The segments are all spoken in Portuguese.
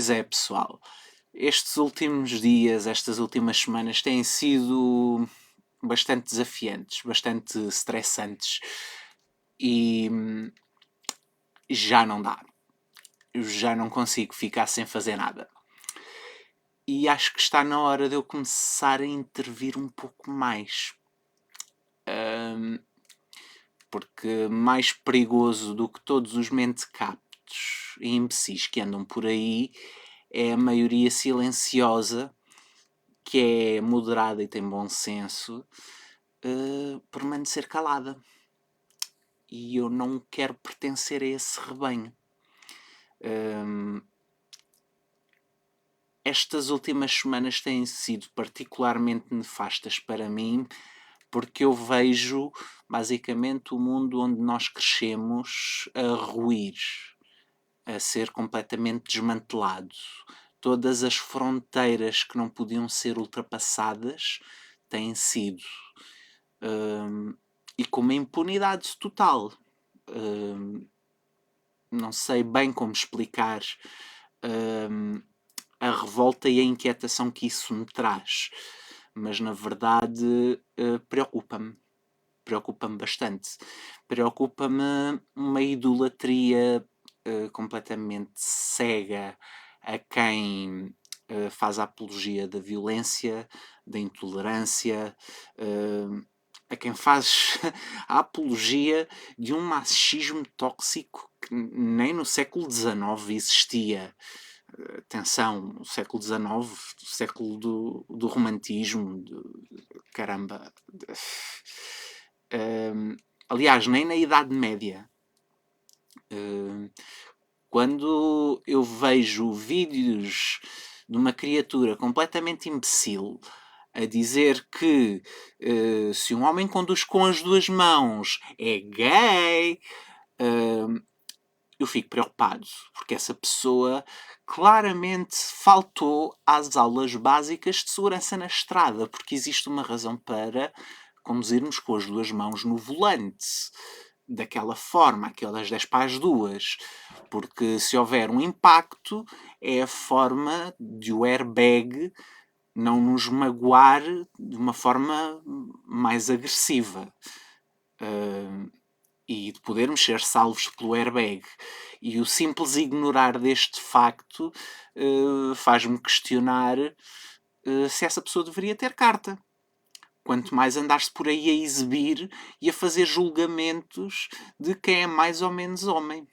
Pois é, pessoal. Estes últimos dias, estas últimas semanas têm sido bastante desafiantes, bastante estressantes e já não dá. Eu já não consigo ficar sem fazer nada. E acho que está na hora de eu começar a intervir um pouco mais. Porque mais perigoso do que todos os mentecaptos e imbecis que andam por aí é a maioria silenciosa, que é moderada e tem bom senso, permanecer calada. E eu não quero pertencer a esse rebanho. Estas últimas semanas têm sido particularmente nefastas para mim, porque eu vejo basicamente o mundo onde nós crescemos a ruir, a ser completamente desmantelado. Todas as fronteiras que não podiam ser ultrapassadas têm sido. E com uma impunidade total. Não sei bem como explicar a revolta e a inquietação que isso me traz. Mas, na verdade, preocupa-me. Preocupa-me bastante. Preocupa-me uma idolatria completamente cega a quem faz a apologia da violência, da intolerância, a quem faz a apologia de um machismo tóxico que nem no século XIX existia. Atenção, o século XIX, o século do romantismo, caramba. Aliás, nem na Idade Média. Quando eu vejo vídeos de uma criatura completamente imbecil a dizer que se um homem conduz com as duas mãos é gay, eu fico preocupado, porque essa pessoa claramente faltou às aulas básicas de segurança na estrada, porque existe uma razão para conduzirmos com as duas mãos no volante, daquela forma, aquelas 10 para as duas, porque se houver um impacto, é a forma de o airbag não nos magoar de uma forma mais agressiva. E de podermos ser salvos pelo airbag. E o simples ignorar deste facto faz-me questionar se essa pessoa deveria ter carta. Quanto mais andar-se por aí a exibir e a fazer julgamentos de quem é mais ou menos homem.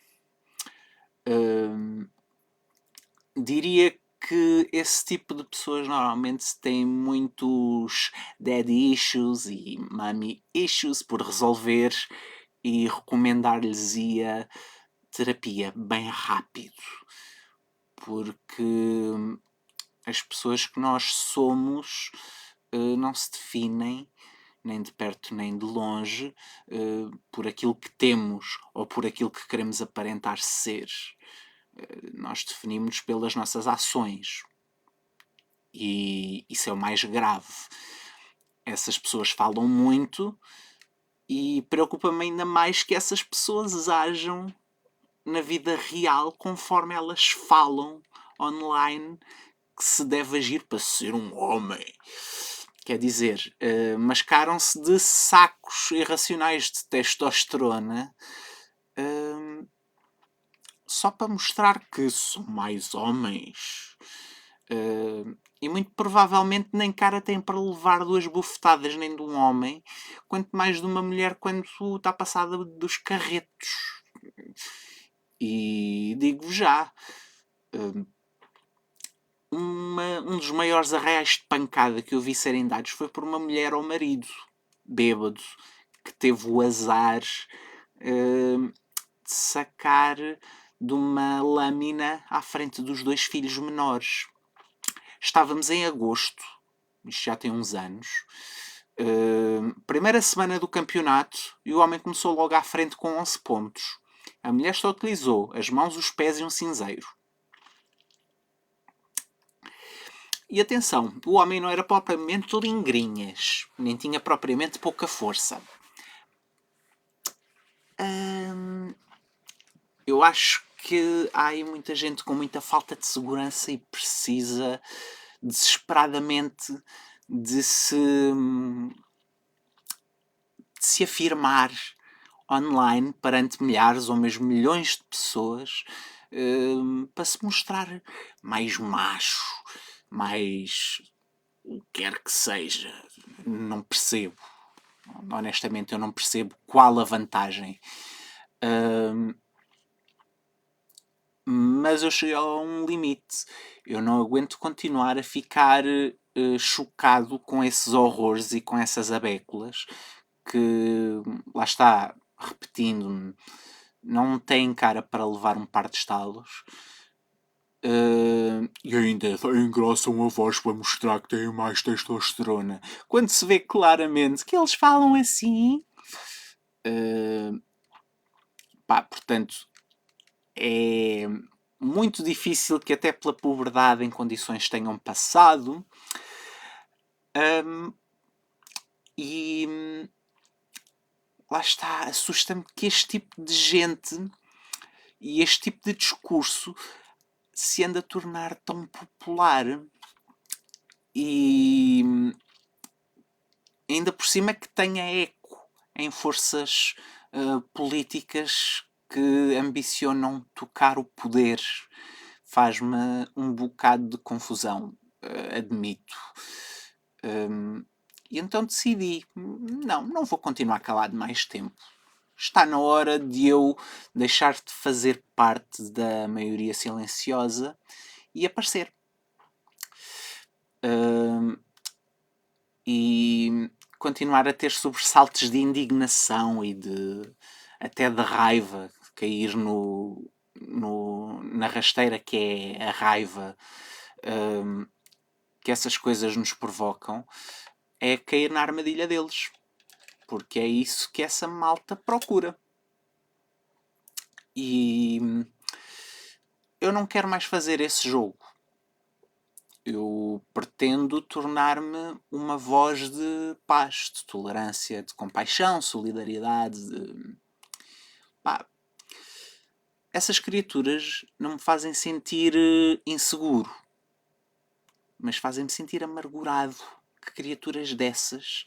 Diria que esse tipo de pessoas normalmente têm muitos daddy issues e mommy issues por resolver, e recomendar-lhes a terapia bem rápido, porque as pessoas que nós somos não se definem nem de perto nem de longe por aquilo que temos ou por aquilo que queremos aparentar ser. Nós definimos-nos pelas nossas ações, e isso é o mais grave. Essas pessoas falam muito e preocupa-me ainda mais que essas pessoas ajam na vida real conforme elas falam online que se deve agir para ser um homem. Quer dizer, mascaram-se de sacos irracionais de testosterona só para mostrar que são mais homens. E muito provavelmente nem cara têm para levar 2 bufetadas nem de um homem, quanto mais de uma mulher quando está passada dos carretos. E digo já, um dos maiores arraiais de pancada que eu vi serem dados foi por uma mulher ao marido, bêbado, que teve o azar de sacar de uma lâmina à frente dos 2 filhos menores. Estávamos em agosto, isto já tem uns anos, primeira semana do campeonato, e o homem começou logo à frente com 11 pontos. A mulher só utilizou as mãos, os pés e um cinzeiro. E atenção, o homem não era propriamente lingrinhas, nem tinha propriamente pouca força. Eu acho que há aí muita gente com muita falta de segurança e precisa desesperadamente de se afirmar online perante milhares ou mesmo milhões de pessoas, para se mostrar mais macho, mais o que quer que seja. Não percebo. Honestamente, eu não percebo qual a vantagem. Mas eu cheguei a um limite. Eu não aguento continuar a ficar chocado com esses horrores e com essas abéculas que, lá está, repetindo-me, não têm cara para levar um par de estalos. E ainda engrossam a voz para mostrar que têm mais testosterona. Quando se vê claramente que eles falam assim. Portanto, é muito difícil que até pela puberdade em condições tenham passado. E lá está, assusta-me que este tipo de gente e este tipo de discurso se anda a tornar tão popular e ainda por cima que tenha eco em forças políticas que ambicionam tocar o poder. Faz-me um bocado de confusão, admito. E então decidi, não vou continuar calado mais tempo. Está na hora de eu deixar de fazer parte da maioria silenciosa e aparecer. E continuar a ter sobressaltos de indignação e até de raiva, cair na rasteira que é a raiva que essas coisas nos provocam, é cair na armadilha deles. Porque é isso que essa malta procura. E eu não quero mais fazer esse jogo. Eu pretendo tornar-me uma voz de paz, de tolerância, de compaixão, solidariedade. Essas criaturas não me fazem sentir inseguro, mas fazem-me sentir amargurado. Que criaturas dessas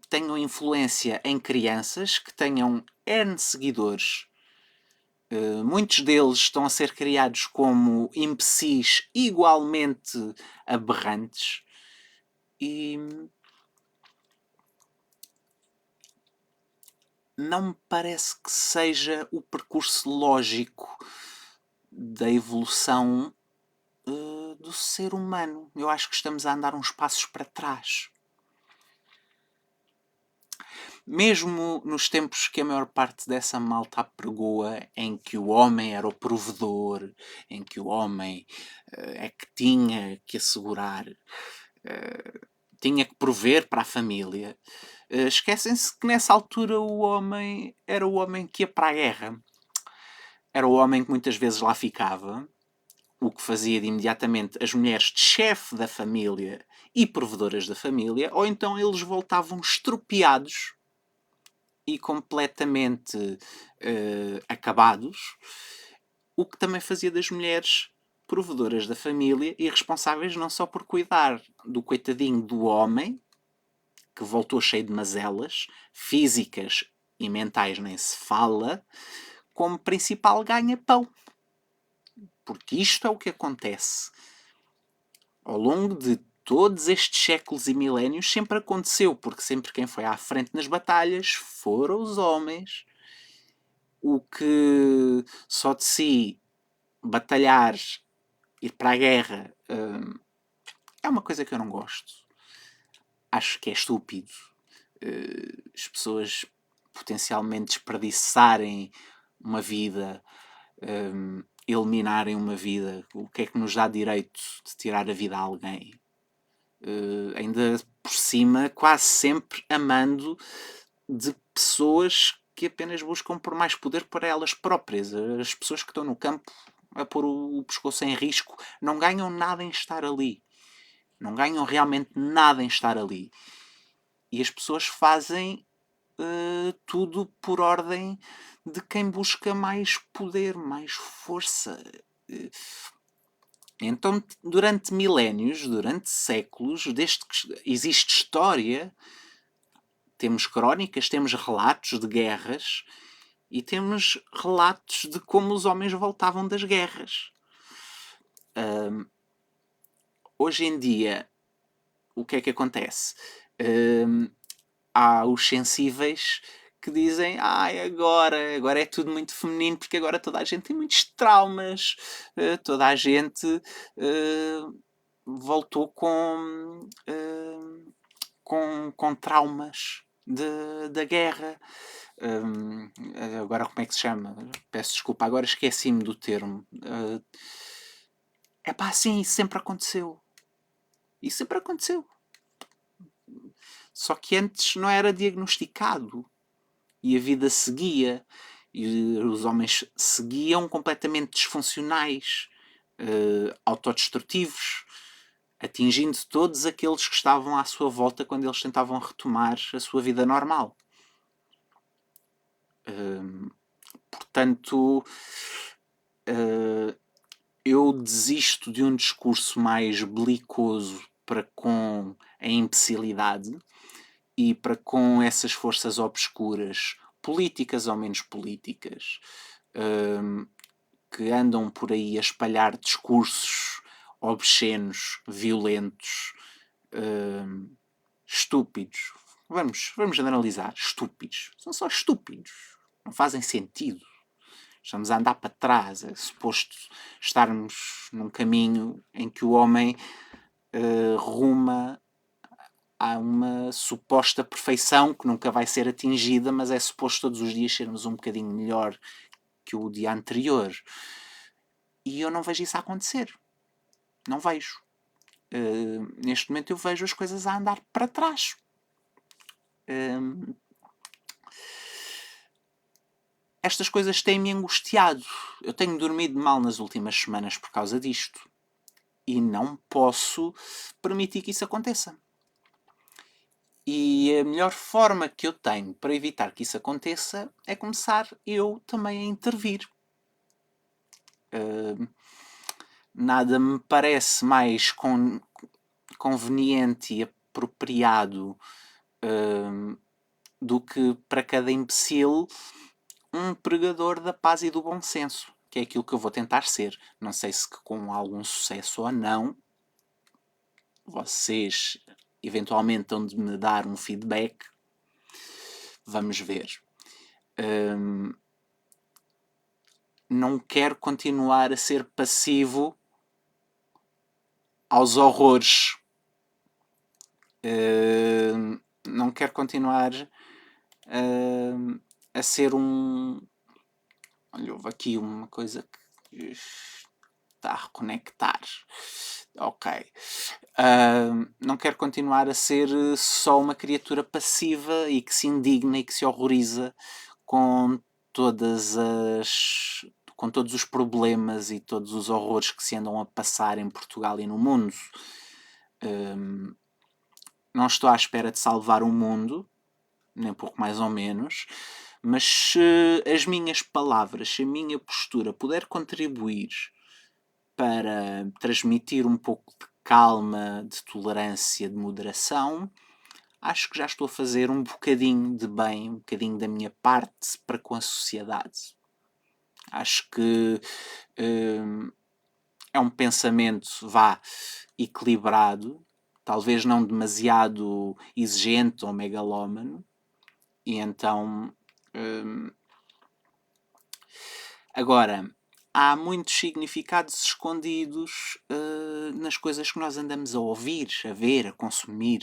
tenham influência em crianças, que tenham N seguidores. Muitos deles estão a ser criados como imbecis igualmente aberrantes e não me parece que seja o percurso lógico da evolução do ser humano. Eu acho que estamos a andar uns passos para trás. Mesmo nos tempos que a maior parte dessa malta apregoa, em que o homem era o provedor, em que o homem é que tinha que assegurar, tinha que prover para a família, esquecem-se que nessa altura o homem era o homem que ia para a guerra. Era o homem que muitas vezes lá ficava, o que fazia de imediatamente as mulheres de chefe da família e provedoras da família, ou então eles voltavam estropiados e completamente acabados, o que também fazia das mulheres provedoras da família e responsáveis não só por cuidar do coitadinho do homem, que voltou cheio de mazelas, físicas e mentais nem se fala, como principal ganha-pão. Porque isto é o que acontece. Ao longo de todos estes séculos e milénios sempre aconteceu, porque sempre quem foi à frente nas batalhas foram os homens. O que só de si batalhar, ir para a guerra, é uma coisa que eu não gosto. Acho que é estúpido. As pessoas potencialmente desperdiçarem uma vida, eliminarem uma vida. O que é que nos dá direito de tirar a vida a alguém? Ainda por cima, quase sempre amando de pessoas que apenas buscam por mais poder para elas próprias. As pessoas que estão no campo a pôr o pescoço em risco não ganham nada em estar ali. Não ganham realmente nada em estar ali. E as pessoas fazem tudo por ordem de quem busca mais poder, mais força. Eh, Então, durante milénios, durante séculos, desde que existe história, temos crónicas, temos relatos de guerras e temos relatos de como os homens voltavam das guerras. Hoje em dia, o que é que acontece? Há os sensíveis que dizem agora é tudo muito feminino porque agora toda a gente tem muitos traumas, toda a gente voltou com traumas da guerra. Agora como é que se chama? Peço desculpa, agora esqueci-me do termo. É pá, sim, isso sempre aconteceu. Isso sempre aconteceu. Só que antes não era diagnosticado. E a vida seguia. E os homens seguiam completamente disfuncionais, autodestrutivos, atingindo todos aqueles que estavam à sua volta quando eles tentavam retomar a sua vida normal. Portanto, eu desisto de um discurso mais belicoso para com a imbecilidade e para com essas forças obscuras, políticas ou menos políticas, que andam por aí a espalhar discursos obscenos, violentos, estúpidos. Vamos generalizar. Estúpidos. São só estúpidos. Não fazem sentido. Estamos a andar para trás. É suposto estarmos num caminho em que o homem ruma a uma suposta perfeição que nunca vai ser atingida, mas é suposto todos os dias sermos um bocadinho melhor que o dia anterior. E eu não vejo isso a acontecer. Não vejo. Neste momento eu vejo as coisas a andar para trás. Estas coisas têm-me angustiado. Eu tenho dormido mal nas últimas semanas por causa disto. E não posso permitir que isso aconteça. E a melhor forma que eu tenho para evitar que isso aconteça é começar eu também a intervir. Nada me parece mais conveniente e apropriado do que para cada imbecil um pregador da paz e do bom senso, que é aquilo que eu vou tentar ser. Não sei se com algum sucesso ou não. Vocês eventualmente hão de me dar um feedback. Vamos ver. Não quero continuar a ser passivo aos horrores. Não quero continuar a ser um... Olha, houve aqui uma coisa que está a reconectar. Ok. Não quero continuar a ser só uma criatura passiva e que se indigna e que se horroriza com todos os problemas e todos os horrores que se andam a passar em Portugal e no mundo. Não estou à espera de salvar o mundo, nem pouco mais ou menos, mas se as minhas palavras, se a minha postura puder contribuir para transmitir um pouco de calma, de tolerância, de moderação, acho que já estou a fazer um bocadinho de bem, um bocadinho da minha parte para com a sociedade. Acho que é um pensamento, equilibrado, talvez não demasiado exigente ou megalómano, e então... Agora, há muitos significados escondidos nas coisas que nós andamos a ouvir, a ver, a consumir.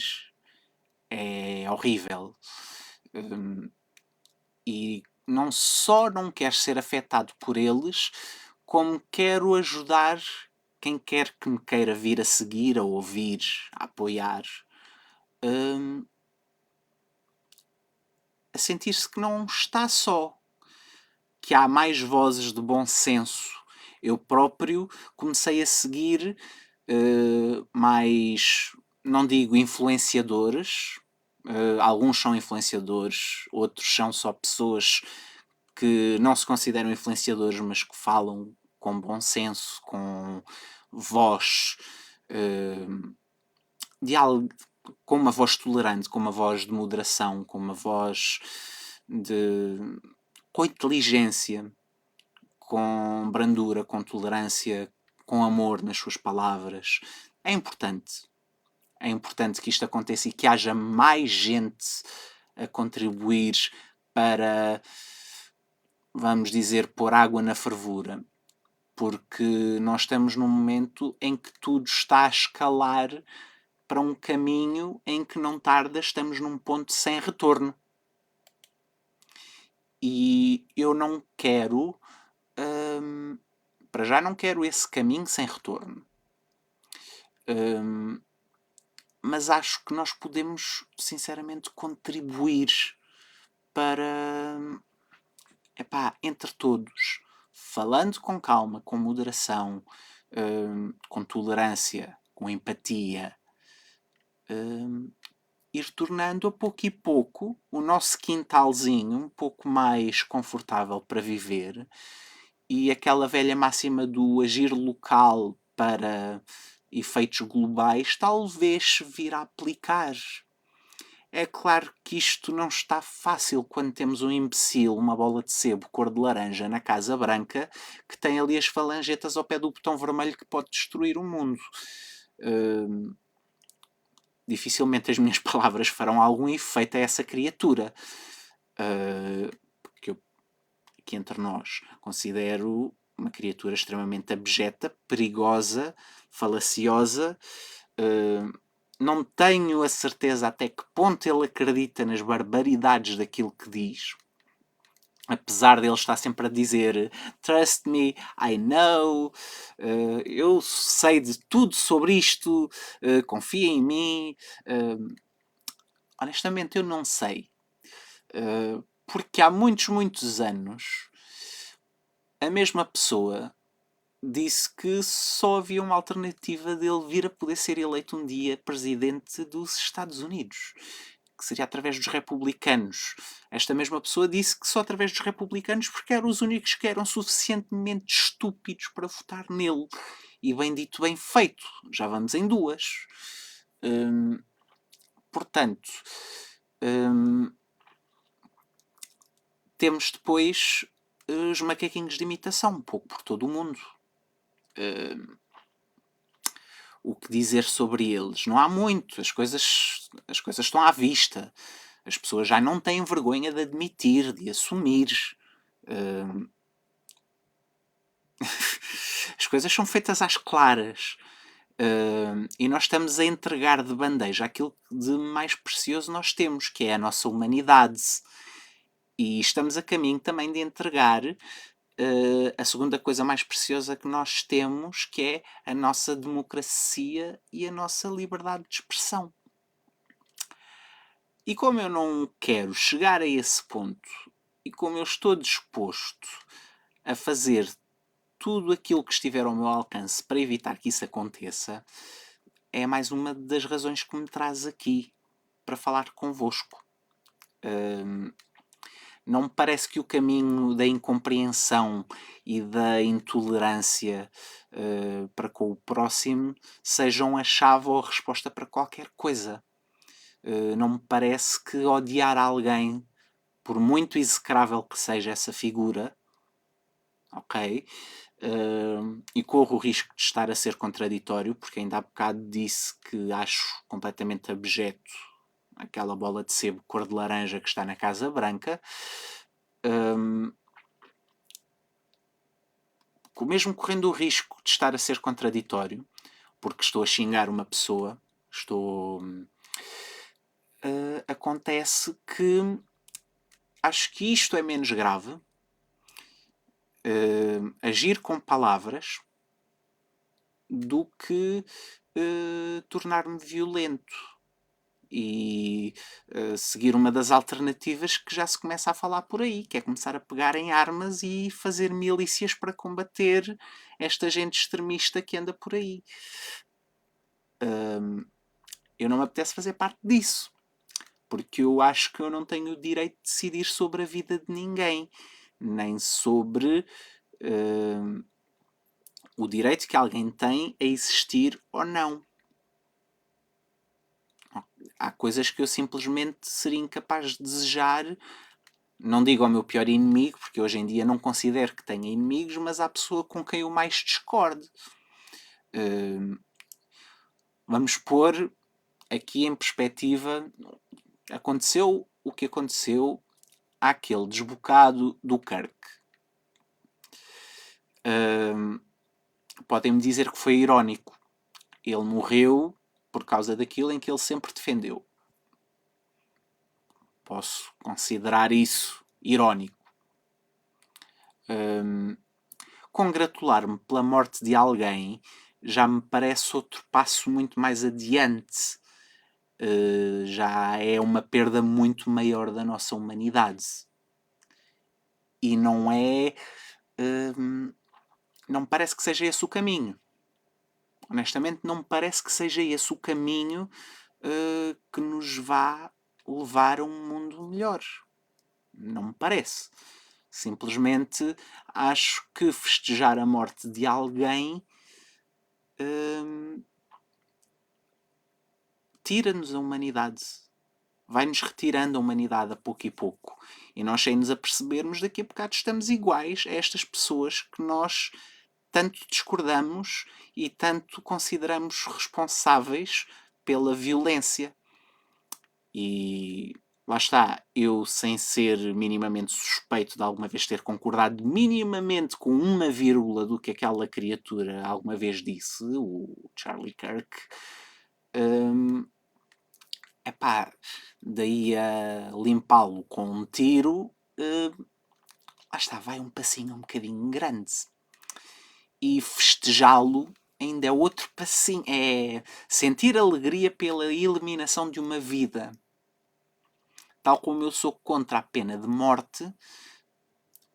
É horrível. E não só não quero ser afetado por eles, como quero ajudar quem quer que me queira vir a seguir, a ouvir, a apoiar, a sentir-se que não está só, que há mais vozes de bom senso. Eu próprio comecei a seguir mais, não digo influenciadores, Alguns são influenciadores, outros são só pessoas que não se consideram influenciadores, mas que falam com bom senso, com voz, com uma voz tolerante, com uma voz de moderação, com uma voz com inteligência, com brandura, com tolerância, com amor nas suas palavras. É importante. É importante que isto aconteça e que haja mais gente a contribuir para, vamos dizer, pôr água na fervura. Porque nós estamos num momento em que tudo está a escalar para um caminho em que não tarda estamos num ponto sem retorno. E eu não quero, para já não quero esse caminho sem retorno. Mas acho que nós podemos, sinceramente, contribuir para, entre todos, falando com calma, com moderação, com tolerância, com empatia, ir tornando a pouco e pouco o nosso quintalzinho um pouco mais confortável para viver, e aquela velha máxima do agir local para efeitos globais talvez vir a aplicar. É claro que isto não está fácil quando temos um imbecil, uma bola de sebo cor de laranja na Casa Branca, que tem ali as falangetas ao pé do botão vermelho que pode destruir o mundo. Dificilmente as minhas palavras farão algum efeito a essa criatura. Porque eu, aqui entre nós, considero uma criatura extremamente abjeta, perigosa, falaciosa. Não tenho a certeza até que ponto ele acredita nas barbaridades daquilo que diz. Apesar dele estar sempre a dizer "Trust me, I know", eu sei de tudo sobre isto, confia em mim. Honestamente, eu não sei. Porque há muitos anos a mesma pessoa disse que só havia uma alternativa dele vir a poder ser eleito um dia presidente dos Estados Unidos, que seria através dos republicanos. Esta mesma pessoa disse que só através dos republicanos, porque eram os únicos que eram suficientemente estúpidos para votar nele. E bem dito, bem feito. Já vamos em duas. Portanto, temos depois os macaquinhos de imitação, um pouco por todo o mundo. O que dizer sobre eles? Não há muito. As coisas estão à vista. As pessoas já não têm vergonha de admitir, de assumir. As coisas são feitas às claras. E nós estamos a entregar de bandeja aquilo de mais precioso nós temos, que é a nossa humanidade. E estamos a caminho também de entregar a segunda coisa mais preciosa que nós temos, que é a nossa democracia e a nossa liberdade de expressão. E como eu não quero chegar a esse ponto, e como eu estou disposto a fazer tudo aquilo que estiver ao meu alcance para evitar que isso aconteça, é mais uma das razões que me traz aqui para falar convosco. Não me parece que o caminho da incompreensão e da intolerância para com o próximo sejam a chave ou a resposta para qualquer coisa. Não me parece que odiar alguém, por muito execrável que seja essa figura, ok? E corro o risco de estar a ser contraditório, porque ainda há bocado disse que acho completamente abjeto aquela bola de sebo cor de laranja que está na Casa Branca. Mesmo correndo o risco de estar a ser contraditório, porque estou a xingar uma pessoa, acontece que acho que isto é menos grave. Agir com palavras do que tornar-me violento e seguir uma das alternativas que já se começa a falar por aí, que é começar a pegar em armas e fazer milícias para combater esta gente extremista que anda por aí. Eu não me apetece fazer parte disso. porque eu acho que eu não tenho o direito de decidir sobre a vida de ninguém, nem sobre o direito que alguém tem a existir ou não. Há coisas que eu simplesmente seria incapaz de desejar. Não digo ao meu pior inimigo, porque hoje em dia não considero que tenha inimigos, mas à pessoa com quem eu mais discordo. Vamos pôr aqui em perspectiva, aconteceu o que aconteceu àquele desbocado do Kirk. Podem-me dizer que foi irónico. Ele morreu por causa daquilo em que ele sempre defendeu. Posso considerar isso irónico. Congratular-me pela morte de alguém já me parece outro passo muito mais adiante. Já é uma perda muito maior da nossa humanidade. E não é. Não me parece que seja esse o caminho. Honestamente, não me parece que seja esse o caminho que nos vá levar a um mundo melhor. Não me parece. Simplesmente acho que festejar a morte de alguém tira-nos a humanidade. Vai-nos retirando a humanidade a pouco e pouco. E nós, sem nos apercebermos, daqui a bocado estamos iguais a estas pessoas que nós tanto discordamos e tanto consideramos responsáveis pela violência. E lá está, eu, sem ser minimamente suspeito de alguma vez ter concordado minimamente com uma vírgula do que aquela criatura alguma vez disse, o Charlie Kirk, epá, daí a limpá-lo com um tiro, lá está, vai um passinho um bocadinho grande. E festejá-lo ainda é outro passinho. É sentir alegria pela eliminação de uma vida. Tal como eu sou contra a pena de morte,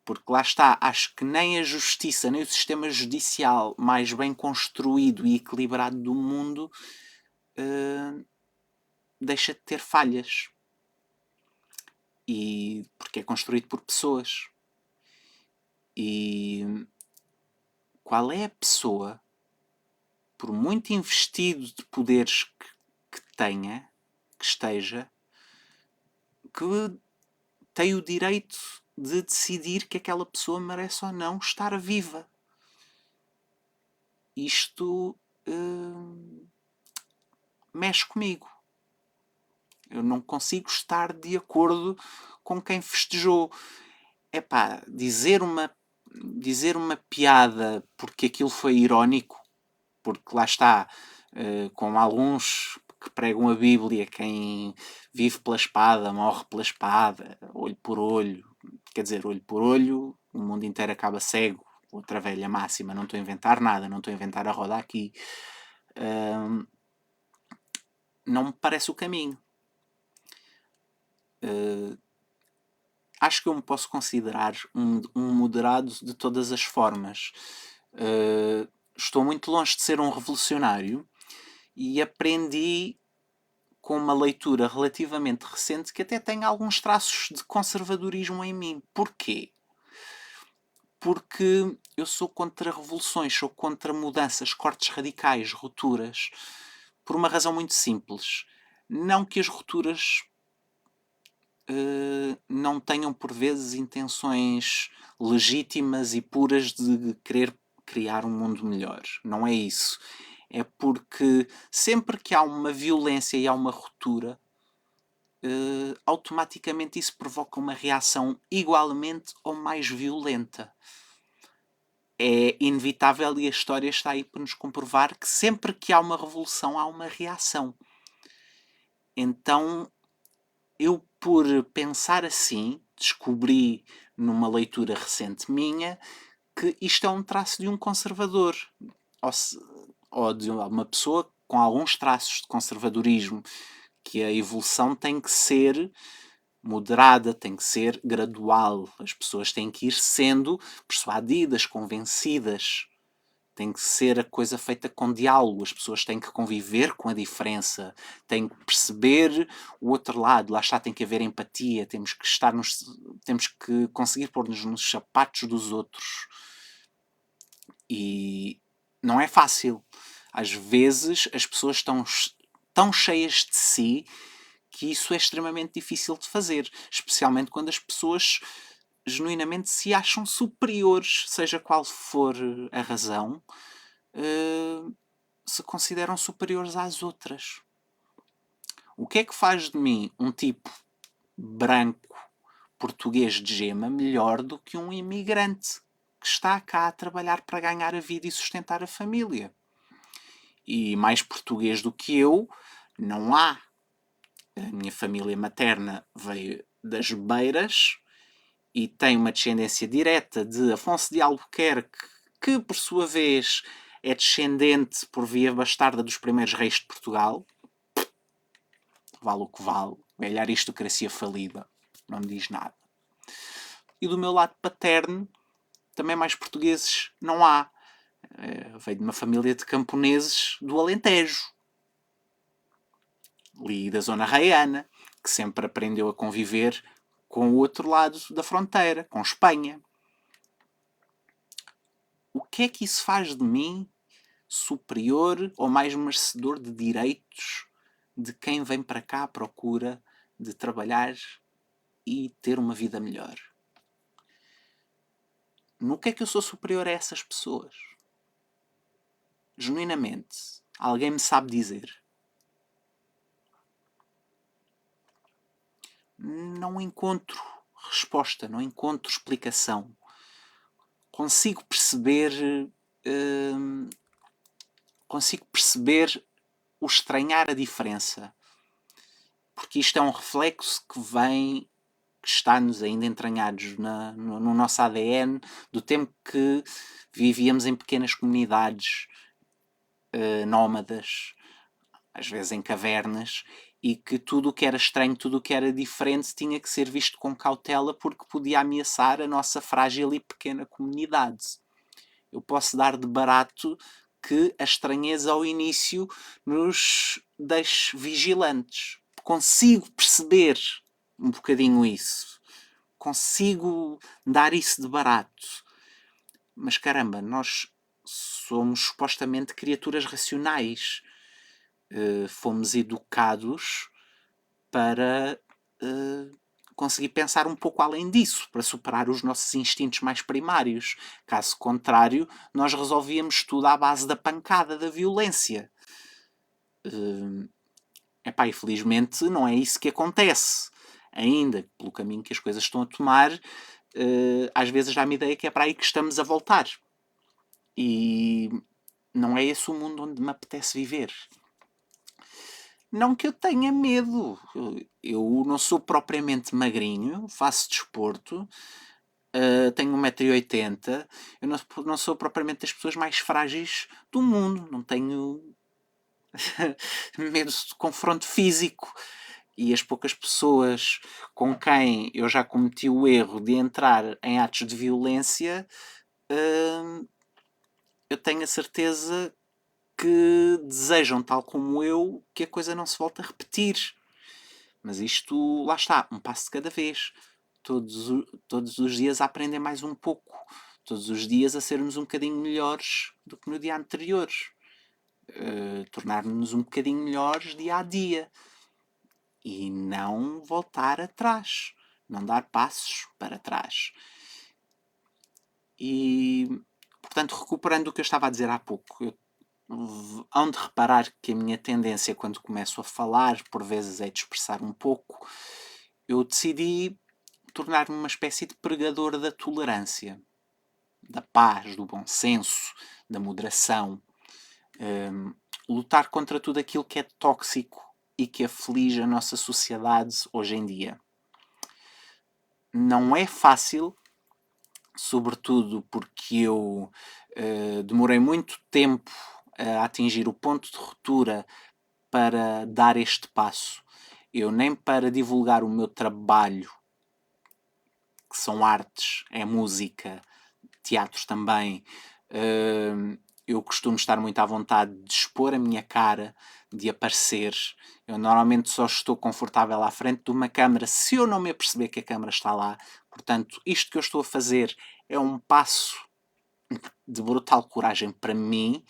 porque lá está, acho que nem a justiça, nem o sistema judicial mais bem construído e equilibrado do mundo deixa de ter falhas. E porque é construído por pessoas. E qual é a pessoa, por muito investido de poderes que tenha, que esteja, que tem o direito de decidir que aquela pessoa merece ou não estar viva? Isto mexe comigo. Eu não consigo estar de acordo com quem festejou. Epá, dizer uma piada porque aquilo foi irónico, porque lá está, com alguns que pregam a Bíblia, quem vive pela espada morre pela espada, olho por olho. Quer dizer, olho por olho, o mundo inteiro acaba cego. Outra velha máxima, não estou a inventar nada, não estou a inventar a roda aqui. Não me parece o caminho. Acho que eu me posso considerar um moderado de todas as formas. Estou muito longe de ser um revolucionário e aprendi com uma leitura relativamente recente que até tem alguns traços de conservadorismo em mim. Porquê? Porque eu sou contra revoluções, sou contra mudanças, cortes radicais, rupturas, por uma razão muito simples. Não que as rupturas não tenham por vezes intenções legítimas e puras de querer criar um mundo melhor. Não é isso. É porque sempre que há uma violência e há uma ruptura, automaticamente isso provoca uma reação igualmente ou mais violenta. É inevitável e a história está aí para nos comprovar que sempre que há uma revolução há uma reação. Então, eu, por pensar assim, descobri numa leitura recente minha que isto é um traço de um conservador ou de uma pessoa com alguns traços de conservadorismo, que a evolução tem que ser moderada, tem que ser gradual. As pessoas têm que ir sendo persuadidas, convencidas. Tem que ser a coisa feita com diálogo. As pessoas têm que conviver com a diferença, têm que perceber o outro lado. Lá está, tem que haver empatia. Temos que conseguir pôr-nos nos sapatos dos outros. E não é fácil. Às vezes as pessoas estão tão cheias de si que isso é extremamente difícil de fazer, especialmente quando as pessoas genuinamente se acham superiores, seja qual for a razão, se consideram superiores às outras. O que é que faz de mim um tipo branco, português de gema, melhor do que um imigrante que está cá a trabalhar para ganhar a vida e sustentar a família? E mais português do que eu, não há. A minha família materna veio das Beiras e tem uma descendência direta de Afonso de Albuquerque, que por sua vez é descendente por via bastarda dos primeiros reis de Portugal. Vale o que vale. Velha aristocracia falida. Não me diz nada. E do meu lado paterno, também mais portugueses não há. Veio de uma família de camponeses do Alentejo. Ali da zona raiana, que sempre aprendeu a conviver com o outro lado da fronteira, com Espanha. O que é que isso faz de mim superior ou mais merecedor de direitos de quem vem para cá à procura de trabalhar e ter uma vida melhor? No que é que eu sou superior a essas pessoas? Genuinamente, alguém me sabe dizer? Não encontro resposta, não encontro explicação. Consigo perceber o estranhar a diferença, porque isto é um reflexo que está-nos ainda entranhados no nosso ADN do tempo que vivíamos em pequenas comunidades nómadas, às vezes em cavernas, e que tudo o que era estranho, tudo o que era diferente tinha que ser visto com cautela porque podia ameaçar a nossa frágil e pequena comunidade. Eu posso dar de barato que a estranheza ao início nos deixe vigilantes. Consigo perceber um bocadinho isso. Consigo dar isso de barato. Mas caramba, nós somos supostamente criaturas racionais. Fomos educados para conseguir pensar um pouco além disso, para superar os nossos instintos mais primários. Caso contrário, nós resolvíamos tudo à base da pancada, da violência. Epá, infelizmente não é isso que acontece. Ainda, pelo caminho que as coisas estão a tomar, às vezes dá-me a ideia que é para aí que estamos a voltar. E não é esse o mundo onde me apetece viver. Não que eu tenha medo. Eu não sou propriamente magrinho, faço desporto, tenho 1,80 m. Eu não sou propriamente das pessoas mais frágeis do mundo. Não tenho medo de confronto físico. E as poucas pessoas com quem eu já cometi o erro de entrar em atos de violência, eu tenho a certeza que desejam, tal como eu, que a coisa não se volte a repetir. Mas isto, lá está, um passo de cada vez. Todos os dias a aprender mais um pouco. Todos os dias a sermos um bocadinho melhores do que no dia anterior. Tornar-nos um bocadinho melhores dia a dia. E não voltar atrás. Não dar passos para trás. E, portanto, recuperando o que eu estava a dizer há pouco, hão de reparar que a minha tendência quando começo a falar, por vezes, é dispersar um pouco. Eu decidi tornar-me uma espécie de pregador da tolerância, da paz, do bom senso, da moderação. Lutar contra tudo aquilo que é tóxico e que aflige a nossa sociedade hoje em dia. Não é fácil, sobretudo porque eu demorei muito tempo a atingir o ponto de ruptura para dar este passo. Eu nem para divulgar o meu trabalho, que são artes, é música, teatro também, Eu costumo estar muito à vontade de expor a minha cara, de aparecer. Eu normalmente só estou confortável à frente de uma câmara se eu não me aperceber que a câmara está lá. Portanto, isto que eu estou a fazer é um passo de brutal coragem para mim.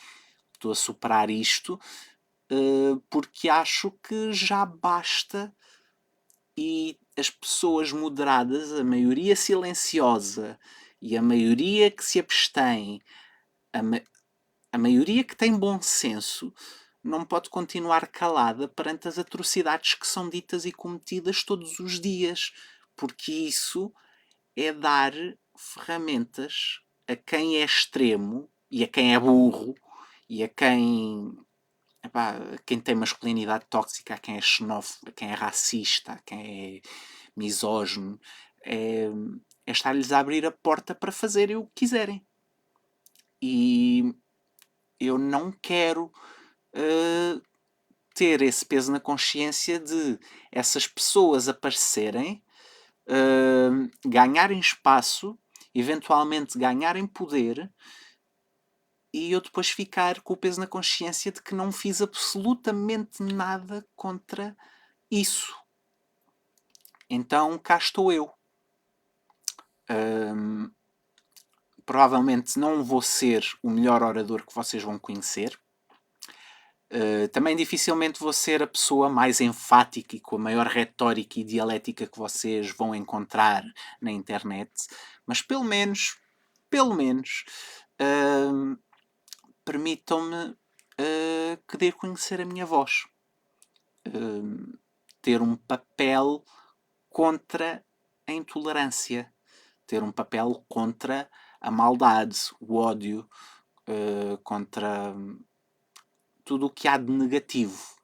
Estou a superar isto porque acho que já basta e as pessoas moderadas, a maioria silenciosa e a maioria que se abstém, a maioria que tem bom senso, não pode continuar calada perante as atrocidades que são ditas e cometidas todos os dias, porque isso é dar ferramentas a quem é extremo e a quem é burro e a quem, epá, a quem tem masculinidade tóxica, a quem é xenófobo, a quem é racista, a quem é misógino, é estar-lhes a abrir a porta para fazerem o que quiserem. E eu não quero ter esse peso na consciência de essas pessoas aparecerem, ganharem espaço, eventualmente ganharem poder e eu depois ficar com o peso na consciência de que não fiz absolutamente nada contra isso. Então cá estou eu. Provavelmente não vou ser o melhor orador que vocês vão conhecer. Também dificilmente vou ser a pessoa mais enfática e com a maior retórica e dialética que vocês vão encontrar na internet, mas pelo menos, permitam-me querer conhecer a minha voz, ter um papel contra a intolerância, ter um papel contra a maldade, o ódio, contra tudo o que há de negativo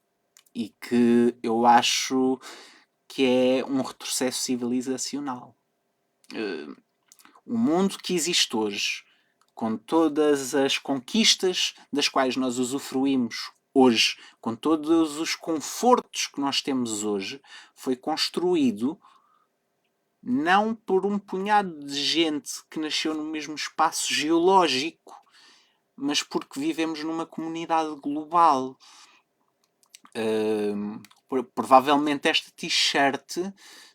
e que eu acho que é um retrocesso civilizacional. O mundo que existe hoje, com todas as conquistas das quais nós usufruímos hoje, com todos os confortos que nós temos hoje, foi construído não por um punhado de gente que nasceu no mesmo espaço geológico, mas porque vivemos numa comunidade global. Provavelmente esta t-shirt,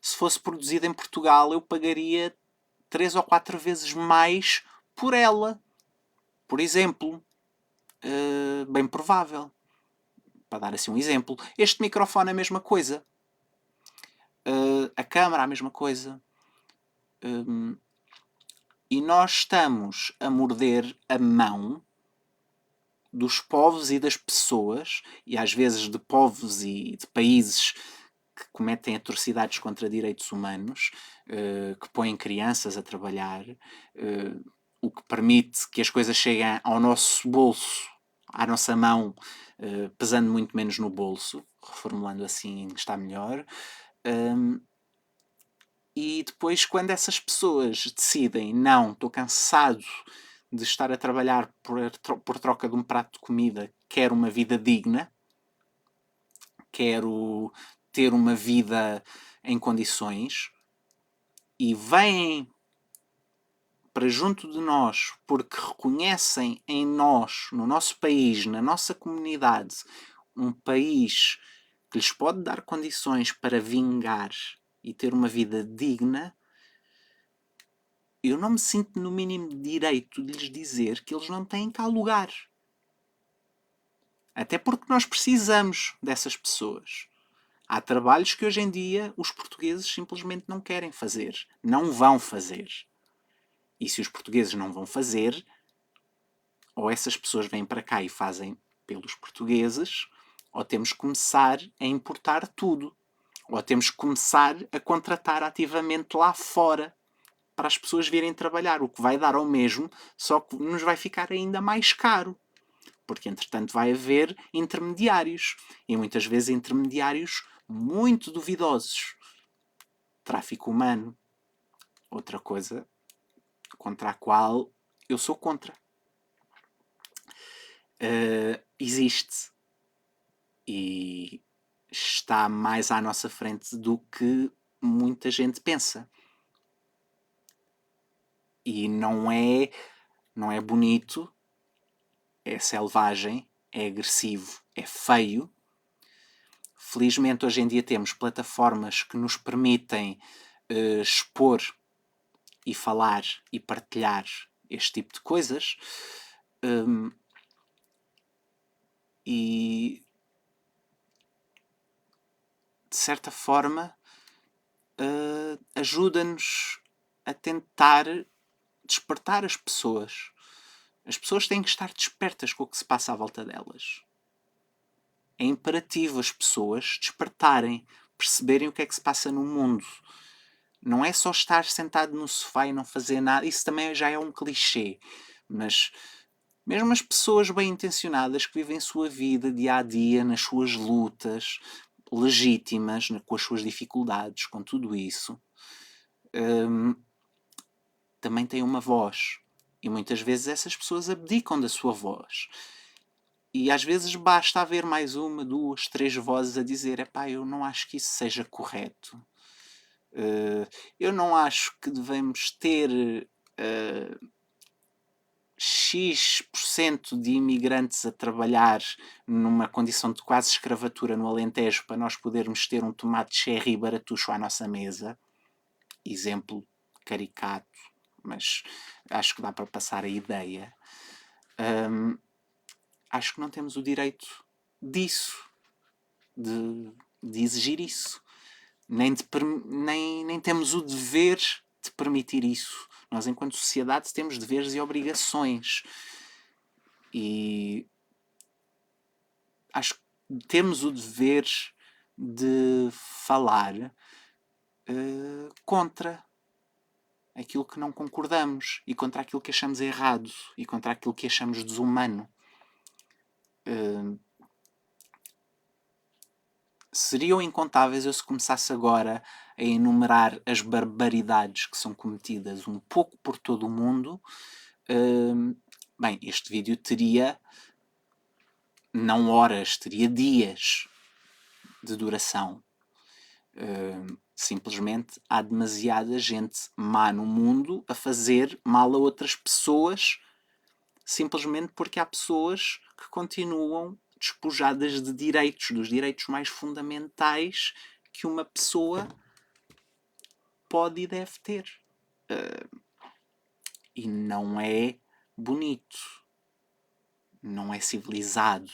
se fosse produzida em Portugal, eu pagaria 3 ou 4 vezes mais por ela. Por exemplo, bem provável. Para dar assim um exemplo. Este microfone é a mesma coisa. A câmara a mesma coisa. E nós estamos a morder a mão dos povos e das pessoas, e às vezes de povos e de países que cometem atrocidades contra direitos humanos, que põem crianças a trabalhar, o que permite que as coisas cheguem ao nosso bolso, à nossa mão, pesando muito menos no bolso, reformulando assim está melhor. E depois, quando essas pessoas decidem, não, estou cansado de estar a trabalhar por troca de um prato de comida, quero uma vida digna, quero ter uma vida em condições, e vêm para junto de nós porque reconhecem em nós, no nosso país, na nossa comunidade, um país que lhes pode dar condições para vingar e ter uma vida digna, eu não me sinto no mínimo direito de lhes dizer que eles não têm cá lugar. Até porque nós precisamos dessas pessoas. Há trabalhos que hoje em dia os portugueses simplesmente não querem fazer. Não vão fazer. E se os portugueses não vão fazer, ou essas pessoas vêm para cá e fazem pelos portugueses, ou temos que começar a importar tudo. Ou temos que começar a contratar ativamente lá fora para as pessoas virem trabalhar, o que vai dar ao mesmo, só que nos vai ficar ainda mais caro. Porque, entretanto, vai haver intermediários. E muitas vezes intermediários muito duvidosos. Tráfico humano. Outra coisa contra a qual eu sou contra. Existe. E está mais à nossa frente do que muita gente pensa. E não é bonito é selvagem, é agressivo, é feio. Felizmente hoje em dia temos plataformas que nos permitem expor e falar e partilhar este tipo de coisas. E de certa forma ajuda-nos a tentar despertar as pessoas. As pessoas têm que estar despertas com o que se passa à volta delas. É imperativo as pessoas despertarem, perceberem o que é que se passa no mundo. Não é só estar sentado no sofá e não fazer nada. Isso também já é um clichê. Mas mesmo as pessoas bem intencionadas que vivem a sua vida dia a dia, nas suas lutas legítimas, com as suas dificuldades, com tudo isso, também têm uma voz. E muitas vezes essas pessoas abdicam da sua voz. E às vezes basta haver mais uma, duas, três vozes a dizer: epá, eu não acho que isso seja correto. Eu não acho que devemos ter X% de imigrantes a trabalhar numa condição de quase escravatura no Alentejo para nós podermos ter um tomate cherry baratucho à nossa mesa. Exemplo caricato, mas acho que dá para passar a ideia. Acho que não temos o direito disso, de exigir isso. Nem temos o dever de permitir isso. Nós, enquanto sociedade, temos deveres e obrigações. E acho que temos o dever de falar contra aquilo que não concordamos e contra aquilo que achamos errado e contra aquilo que achamos desumano. Seriam incontáveis eu se começasse agora a enumerar as barbaridades que são cometidas um pouco por todo o mundo. Bem, este vídeo teria não horas, teria dias de duração. Simplesmente há demasiada gente má no mundo a fazer mal a outras pessoas, simplesmente porque há pessoas que continuam despojadas de direitos, dos direitos mais fundamentais que uma pessoa pode e deve ter. E não é bonito. Não é civilizado.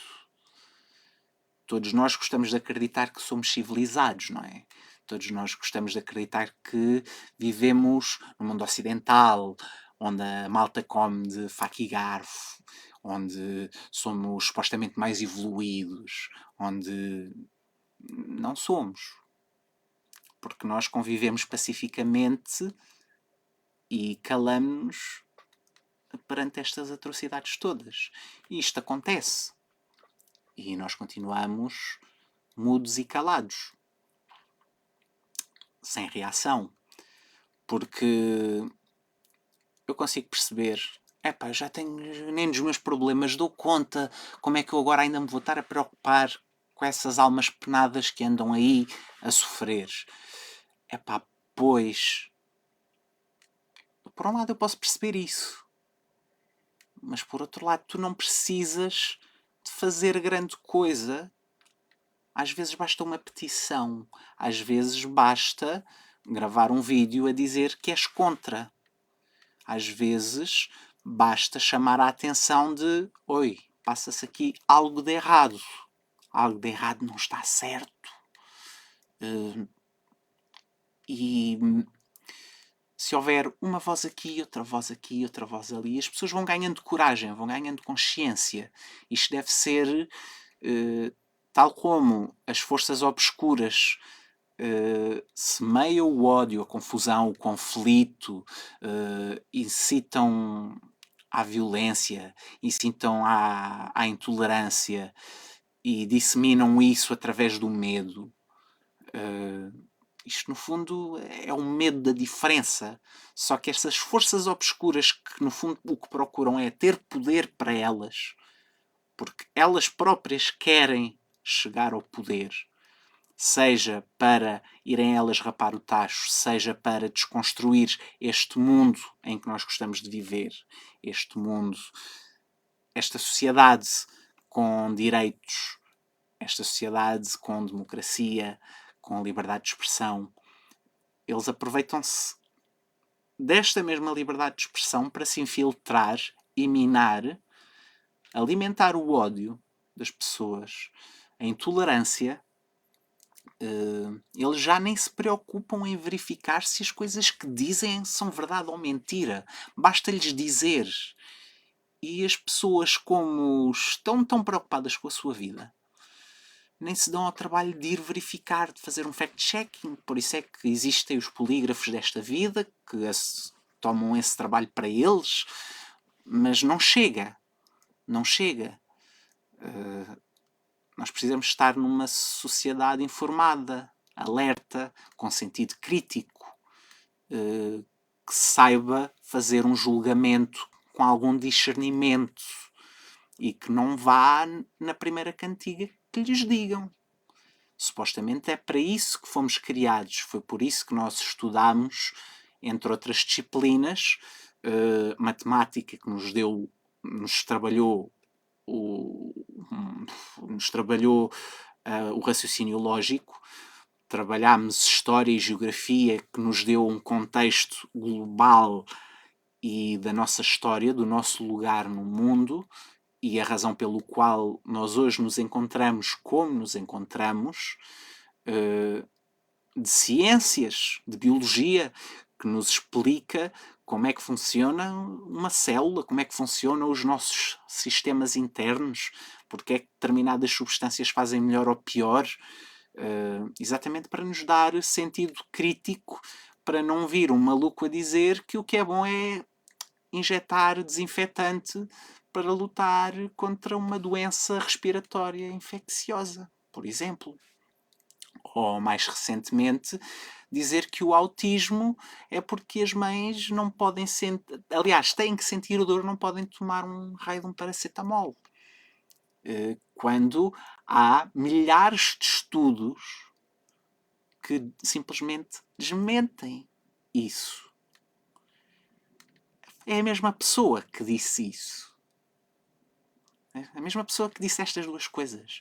Todos nós gostamos de acreditar que somos civilizados, não é? Todos nós gostamos de acreditar que vivemos no mundo ocidental, onde a malta come de faca e garfo, onde somos supostamente mais evoluídos, onde não somos. Porque nós convivemos pacificamente e calamos-nos perante estas atrocidades todas. E isto acontece. E nós continuamos mudos e calados. Sem reação. Porque eu consigo perceber, epá, já tenho nem dos meus problemas, dou conta, como é que eu agora ainda me vou estar a preocupar com essas almas penadas que andam aí a sofrer? Epá, pois, por um lado eu posso perceber isso, mas por outro lado tu não precisas de fazer grande coisa. Às vezes basta uma petição, às vezes basta gravar um vídeo a dizer que és contra. Às vezes basta chamar a atenção de: oi, passa-se aqui algo de errado. Algo de errado não está certo. E se houver uma voz aqui, outra voz aqui, outra voz ali, as pessoas vão ganhando coragem, vão ganhando consciência. Isto deve ser tal como as forças obscuras semeiam o ódio, a confusão, o conflito, incitam à violência, incitam à intolerância e disseminam isso através do medo. Isto, no fundo, é o medo da diferença. Só que essas forças obscuras que, no fundo, o que procuram é ter poder para elas. Porque elas próprias querem chegar ao poder. Seja para irem elas rapar o tacho, seja para desconstruir este mundo em que nós gostamos de viver. Este mundo esta sociedade com direitos, esta sociedade com democracia, com liberdade de expressão, eles aproveitam-se desta mesma liberdade de expressão para se infiltrar e minar, alimentar o ódio das pessoas, a intolerância. Eles já nem se preocupam em verificar se as coisas que dizem são verdade ou mentira. Basta-lhes dizer. E as pessoas, como estão tão preocupadas com a sua vida, nem se dão ao trabalho de ir verificar, de fazer um fact-checking. Por isso é que existem os polígrafos desta vida, que tomam esse trabalho para eles, mas não chega. Não chega. Nós precisamos estar numa sociedade informada, alerta, com sentido crítico, que saiba fazer um julgamento com algum discernimento e que não vá na primeira cantiga que lhes digam. Supostamente é para isso que fomos criados, foi por isso que nós estudamos, entre outras disciplinas, matemática, que nos trabalhou o raciocínio lógico. Trabalhámos história e geografia, que nos deu um contexto global e da nossa história, do nosso lugar no mundo, e a razão pelo qual nós hoje nos encontramos como nos encontramos, de ciências, de biologia, que nos explica como é que funciona uma célula, como é que funcionam os nossos sistemas internos, porque é que determinadas substâncias fazem melhor ou pior, exatamente para nos dar sentido crítico, para não vir um maluco a dizer que o que é bom é injetar desinfetante para lutar contra uma doença respiratória infecciosa, por exemplo. Ou, mais recentemente, dizer que o autismo é porque as mães não podem sentir... Aliás, têm que sentir dor, não podem tomar um raio de um paracetamol. Quando há milhares de estudos que simplesmente desmentem isso. É a mesma pessoa que disse isso. É a mesma pessoa que disse estas duas coisas.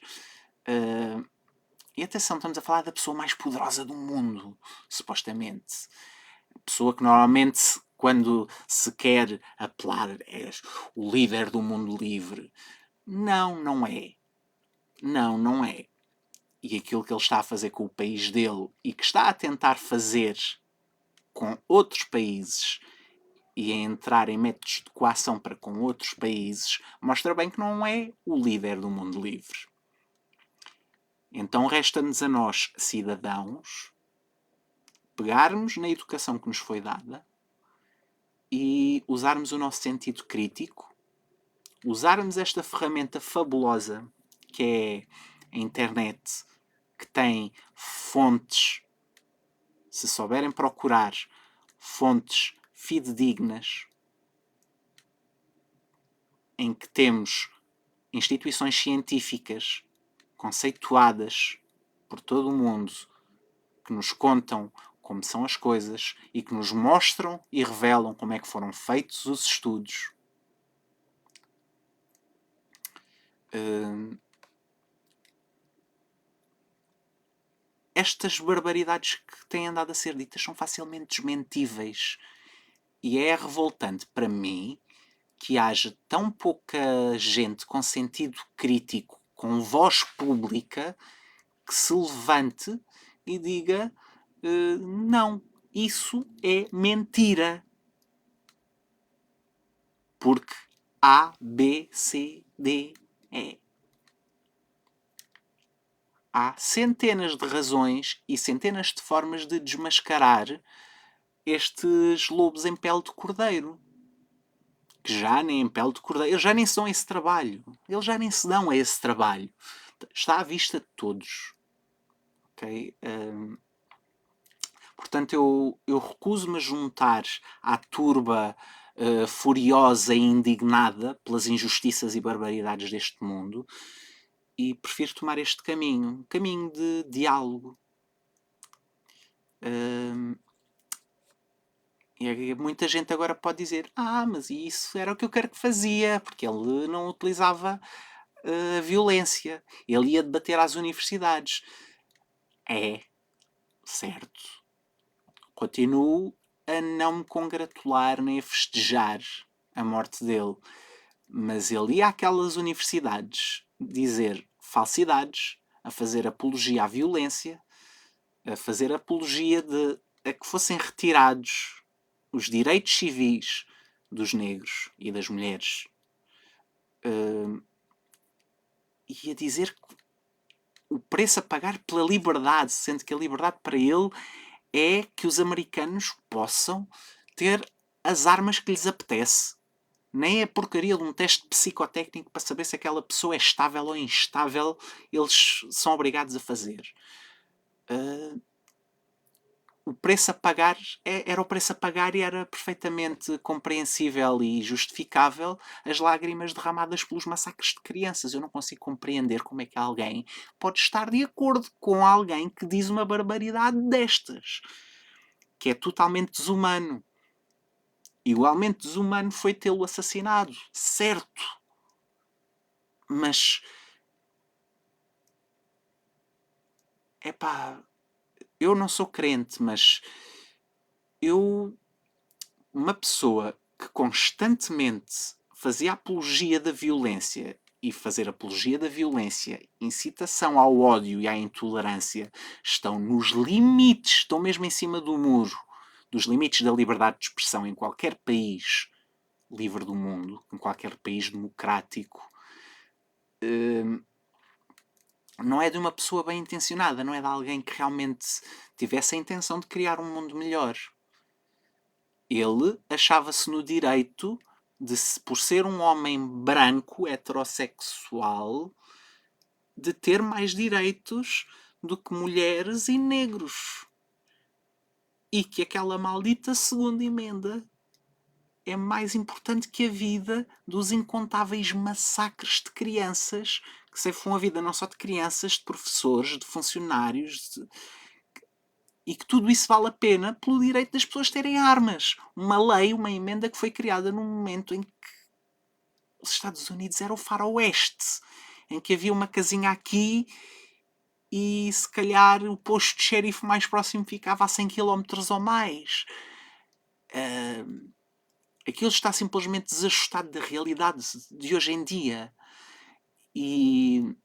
E atenção, estamos a falar da pessoa mais poderosa do mundo, supostamente. A pessoa que normalmente, quando se quer apelar, é o líder do mundo livre. Não, não é. Não, não é. E aquilo que ele está a fazer com o país dele e que está a tentar fazer com outros países e a entrar em métodos de coação para com outros países, mostra bem que não é o líder do mundo livre. Então resta-nos a nós, cidadãos, pegarmos na educação que nos foi dada e usarmos o nosso sentido crítico, usarmos esta ferramenta fabulosa que é a internet, que tem fontes, se souberem procurar, fontes fidedignas, em que temos instituições científicas conceituadas por todo o mundo que nos contam como são as coisas e que nos mostram e revelam como é que foram feitos os estudos. Estas barbaridades que têm andado a ser ditas são facilmente desmentíveis. E é revoltante para mim que haja tão pouca gente com sentido crítico, com voz pública, que se levante e diga não, isso é mentira. Porque A, B, C, D, E. Há centenas de razões e centenas de formas de desmascarar estes lobos em pele de cordeiro. Que já nem em pele de cordeiro, eles já nem se dão a esse trabalho. Eles já nem se dão a esse trabalho. Está à vista de todos. Ok? Portanto, eu recuso-me a juntar à turba furiosa e indignada pelas injustiças e barbaridades deste mundo e prefiro tomar este caminho, um caminho de diálogo. E muita gente agora pode dizer: mas isso era o que eu quero que fazia, porque ele não utilizava a violência. Ele ia debater às universidades. É, certo. Continuo a não me congratular nem a festejar a morte dele. Mas ele ia àquelas universidades dizer falsidades, a fazer apologia à violência, a fazer apologia a que fossem retirados os direitos civis dos negros e das mulheres. E a dizer o preço a pagar pela liberdade, sendo que a liberdade para ele é que os americanos possam ter as armas que lhes apetece. Nem a porcaria de um teste psicotécnico para saber se aquela pessoa é estável ou instável, eles são obrigados a fazer. O preço a pagar era o preço a pagar e era perfeitamente compreensível e justificável as lágrimas derramadas pelos massacres de crianças. Eu não consigo compreender como é que alguém pode estar de acordo com alguém que diz uma barbaridade destas, que é totalmente desumano. Igualmente desumano foi tê-lo assassinado, certo. Mas, epá, eu não sou crente, mas uma pessoa que constantemente fazia apologia da violência, e fazer apologia da violência, incitação ao ódio e à intolerância, estão nos limites, estão mesmo em cima do muro, dos limites da liberdade de expressão em qualquer país livre do mundo, em qualquer país democrático. Não é de uma pessoa bem intencionada, não é de alguém que realmente tivesse a intenção de criar um mundo melhor. Ele achava-se no direito de, por ser um homem branco, heterossexual, de ter mais direitos do que mulheres e negros. E que aquela maldita segunda emenda é mais importante que a vida dos incontáveis massacres de crianças que ceifam a vida não só de crianças, de professores, de funcionários, e que tudo isso vale a pena pelo direito das pessoas terem armas. Uma lei, uma emenda que foi criada num momento em que os Estados Unidos era o faroeste, em que havia uma casinha aqui e se calhar o posto de xerife mais próximo ficava a 100 km ou mais. Aquilo está simplesmente desajustado da realidade de hoje em dia. E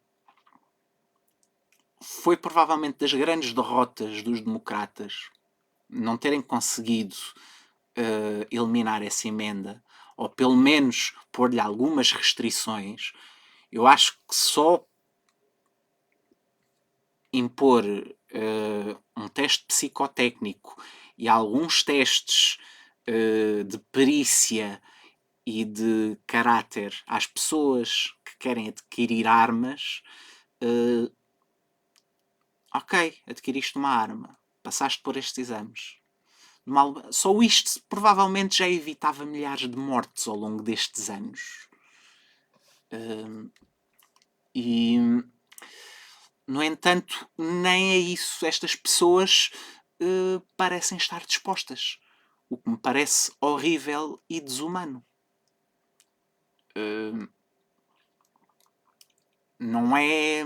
foi provavelmente das grandes derrotas dos democratas não terem conseguido eliminar essa emenda, ou pelo menos pôr-lhe algumas restrições. Eu acho que só impor um teste psicotécnico e alguns testes de perícia e de caráter às pessoas que querem adquirir armas, ok, adquiriste uma arma, passaste por estes exames. Só isto provavelmente já evitava milhares de mortes ao longo destes anos. E, no entanto, nem a isso estas pessoas parecem estar dispostas. O que me parece horrível e desumano. Não é.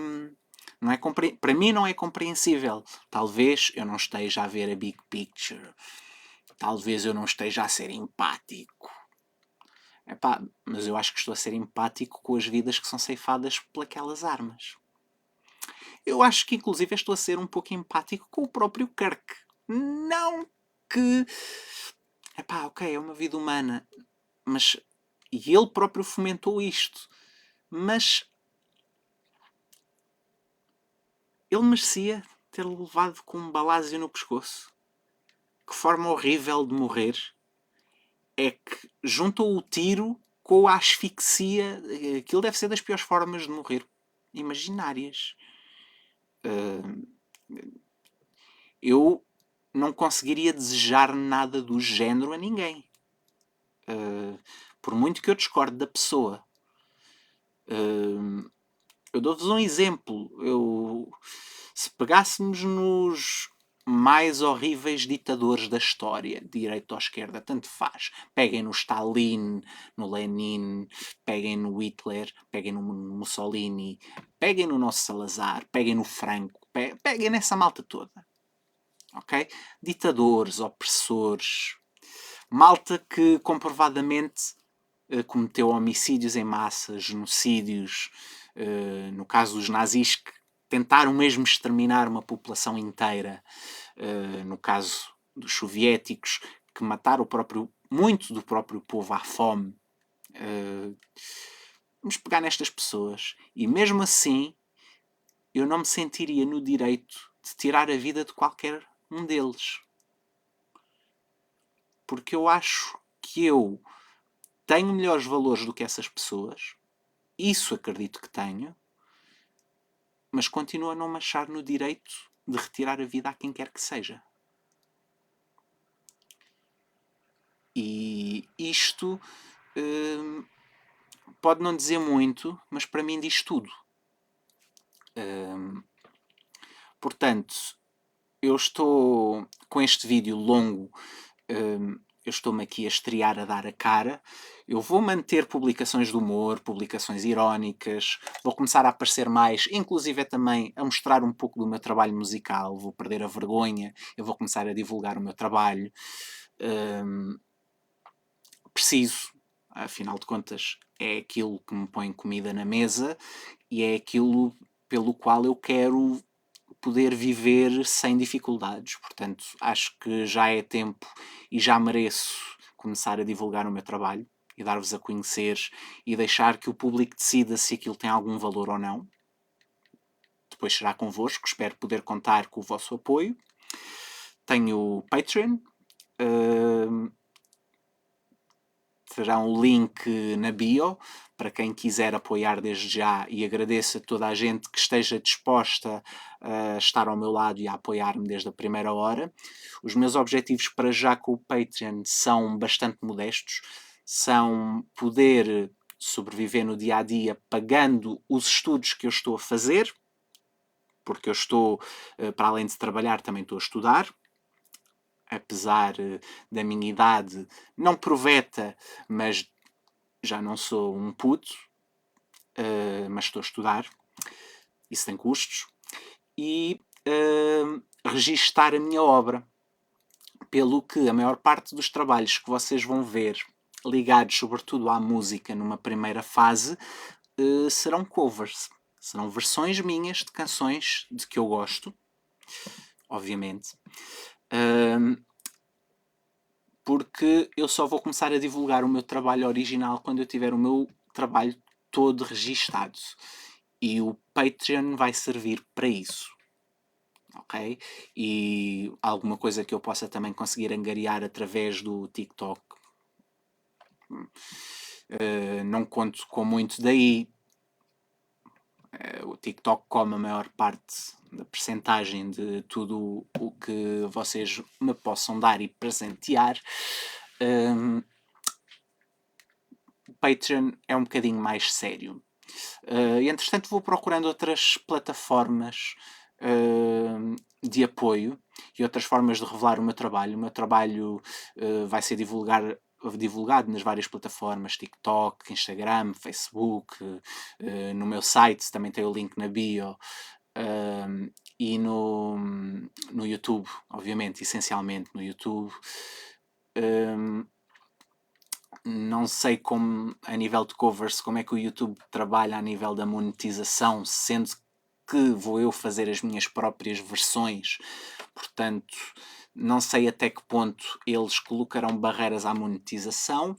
Para mim não é compreensível. Talvez eu não esteja a ver a big picture. Talvez eu não esteja a ser empático. Epá, mas eu acho que estou a ser empático com as vidas que são ceifadas por aquelas armas. Eu acho que inclusive estou a ser um pouco empático com o próprio Kirk. Não que... Epá, ok, é uma vida humana. Mas... E ele próprio fomentou isto. Mas... Ele merecia ter levado com um balásio no pescoço. Que forma horrível de morrer. É que juntou o tiro com a asfixia. Aquilo deve ser das piores formas de morrer imaginárias. Eu não conseguiria desejar nada do género a ninguém. Por muito que eu discorde da pessoa. Eu dou-vos um exemplo. Se pegássemos nos mais horríveis ditadores da história, de direita ou esquerda, tanto faz. Peguem no Stalin, no Lenin, peguem no Hitler, peguem no Mussolini, peguem no nosso Salazar, peguem no Franco, peguem nessa malta toda. Ok? Ditadores, opressores, malta que comprovadamente cometeu homicídios em massa, genocídios, no caso dos nazis que tentaram mesmo exterminar uma população inteira, no caso dos soviéticos que mataram muito do próprio povo à fome. Vamos pegar nestas pessoas e mesmo assim eu não me sentiria no direito de tirar a vida de qualquer um deles. Porque eu acho que eu tenho melhores valores do que essas pessoas. Isso acredito que tenho. Mas continuo a não me achar no direito de retirar a vida a quem quer que seja. E isto pode não dizer muito, mas para mim diz tudo. Portanto, eu estou com este vídeo longo, eu estou-me aqui a estrear, a dar a cara. Eu vou manter publicações de humor, publicações irónicas, vou começar a aparecer mais, inclusive também a mostrar um pouco do meu trabalho musical, vou perder a vergonha, eu vou começar a divulgar o meu trabalho. Preciso, afinal de contas, é aquilo que me põe comida na mesa e é aquilo pelo qual eu quero poder viver sem dificuldades. Portanto, acho que já é tempo e já mereço começar a divulgar o meu trabalho e dar-vos a conhecer e deixar que o público decida se aquilo tem algum valor ou não. Depois será convosco, espero poder contar com o vosso apoio. Tenho o Patreon, terá um link na bio para quem quiser apoiar desde já, e agradeço a toda a gente que esteja disposta a estar ao meu lado e a apoiar-me desde a primeira hora. Os meus objetivos para já com o Patreon são bastante modestos, são poder sobreviver no dia a dia pagando os estudos que eu estou a fazer, porque eu estou, para além de trabalhar, também estou a estudar. Apesar da minha idade não proveta, mas já não sou um puto, mas estou a estudar. Isso tem custos. E registar a minha obra. Pelo que a maior parte dos trabalhos que vocês vão ver ligados sobretudo à música numa primeira fase serão covers. Serão versões minhas de canções de que eu gosto, obviamente. Porque eu só vou começar a divulgar o meu trabalho original quando eu tiver o meu trabalho todo registado. E o Patreon vai servir para isso. Ok? E alguma coisa que eu possa também conseguir angariar através do TikTok. Não conto com muito daí. O TikTok come a maior parte da percentagem de tudo o que vocês me possam dar e presentear. O Patreon é um bocadinho mais sério. E entretanto vou procurando outras plataformas de apoio e outras formas de revelar o meu trabalho. O meu trabalho vai ser divulgado nas várias plataformas, TikTok, Instagram, Facebook, no meu site também tem o link na bio, e no YouTube, obviamente, essencialmente no YouTube. Não sei como, a nível de covers, como é que o YouTube trabalha a nível da monetização, sendo que vou eu fazer as minhas próprias versões. Portanto, não sei até que ponto eles colocarão barreiras à monetização.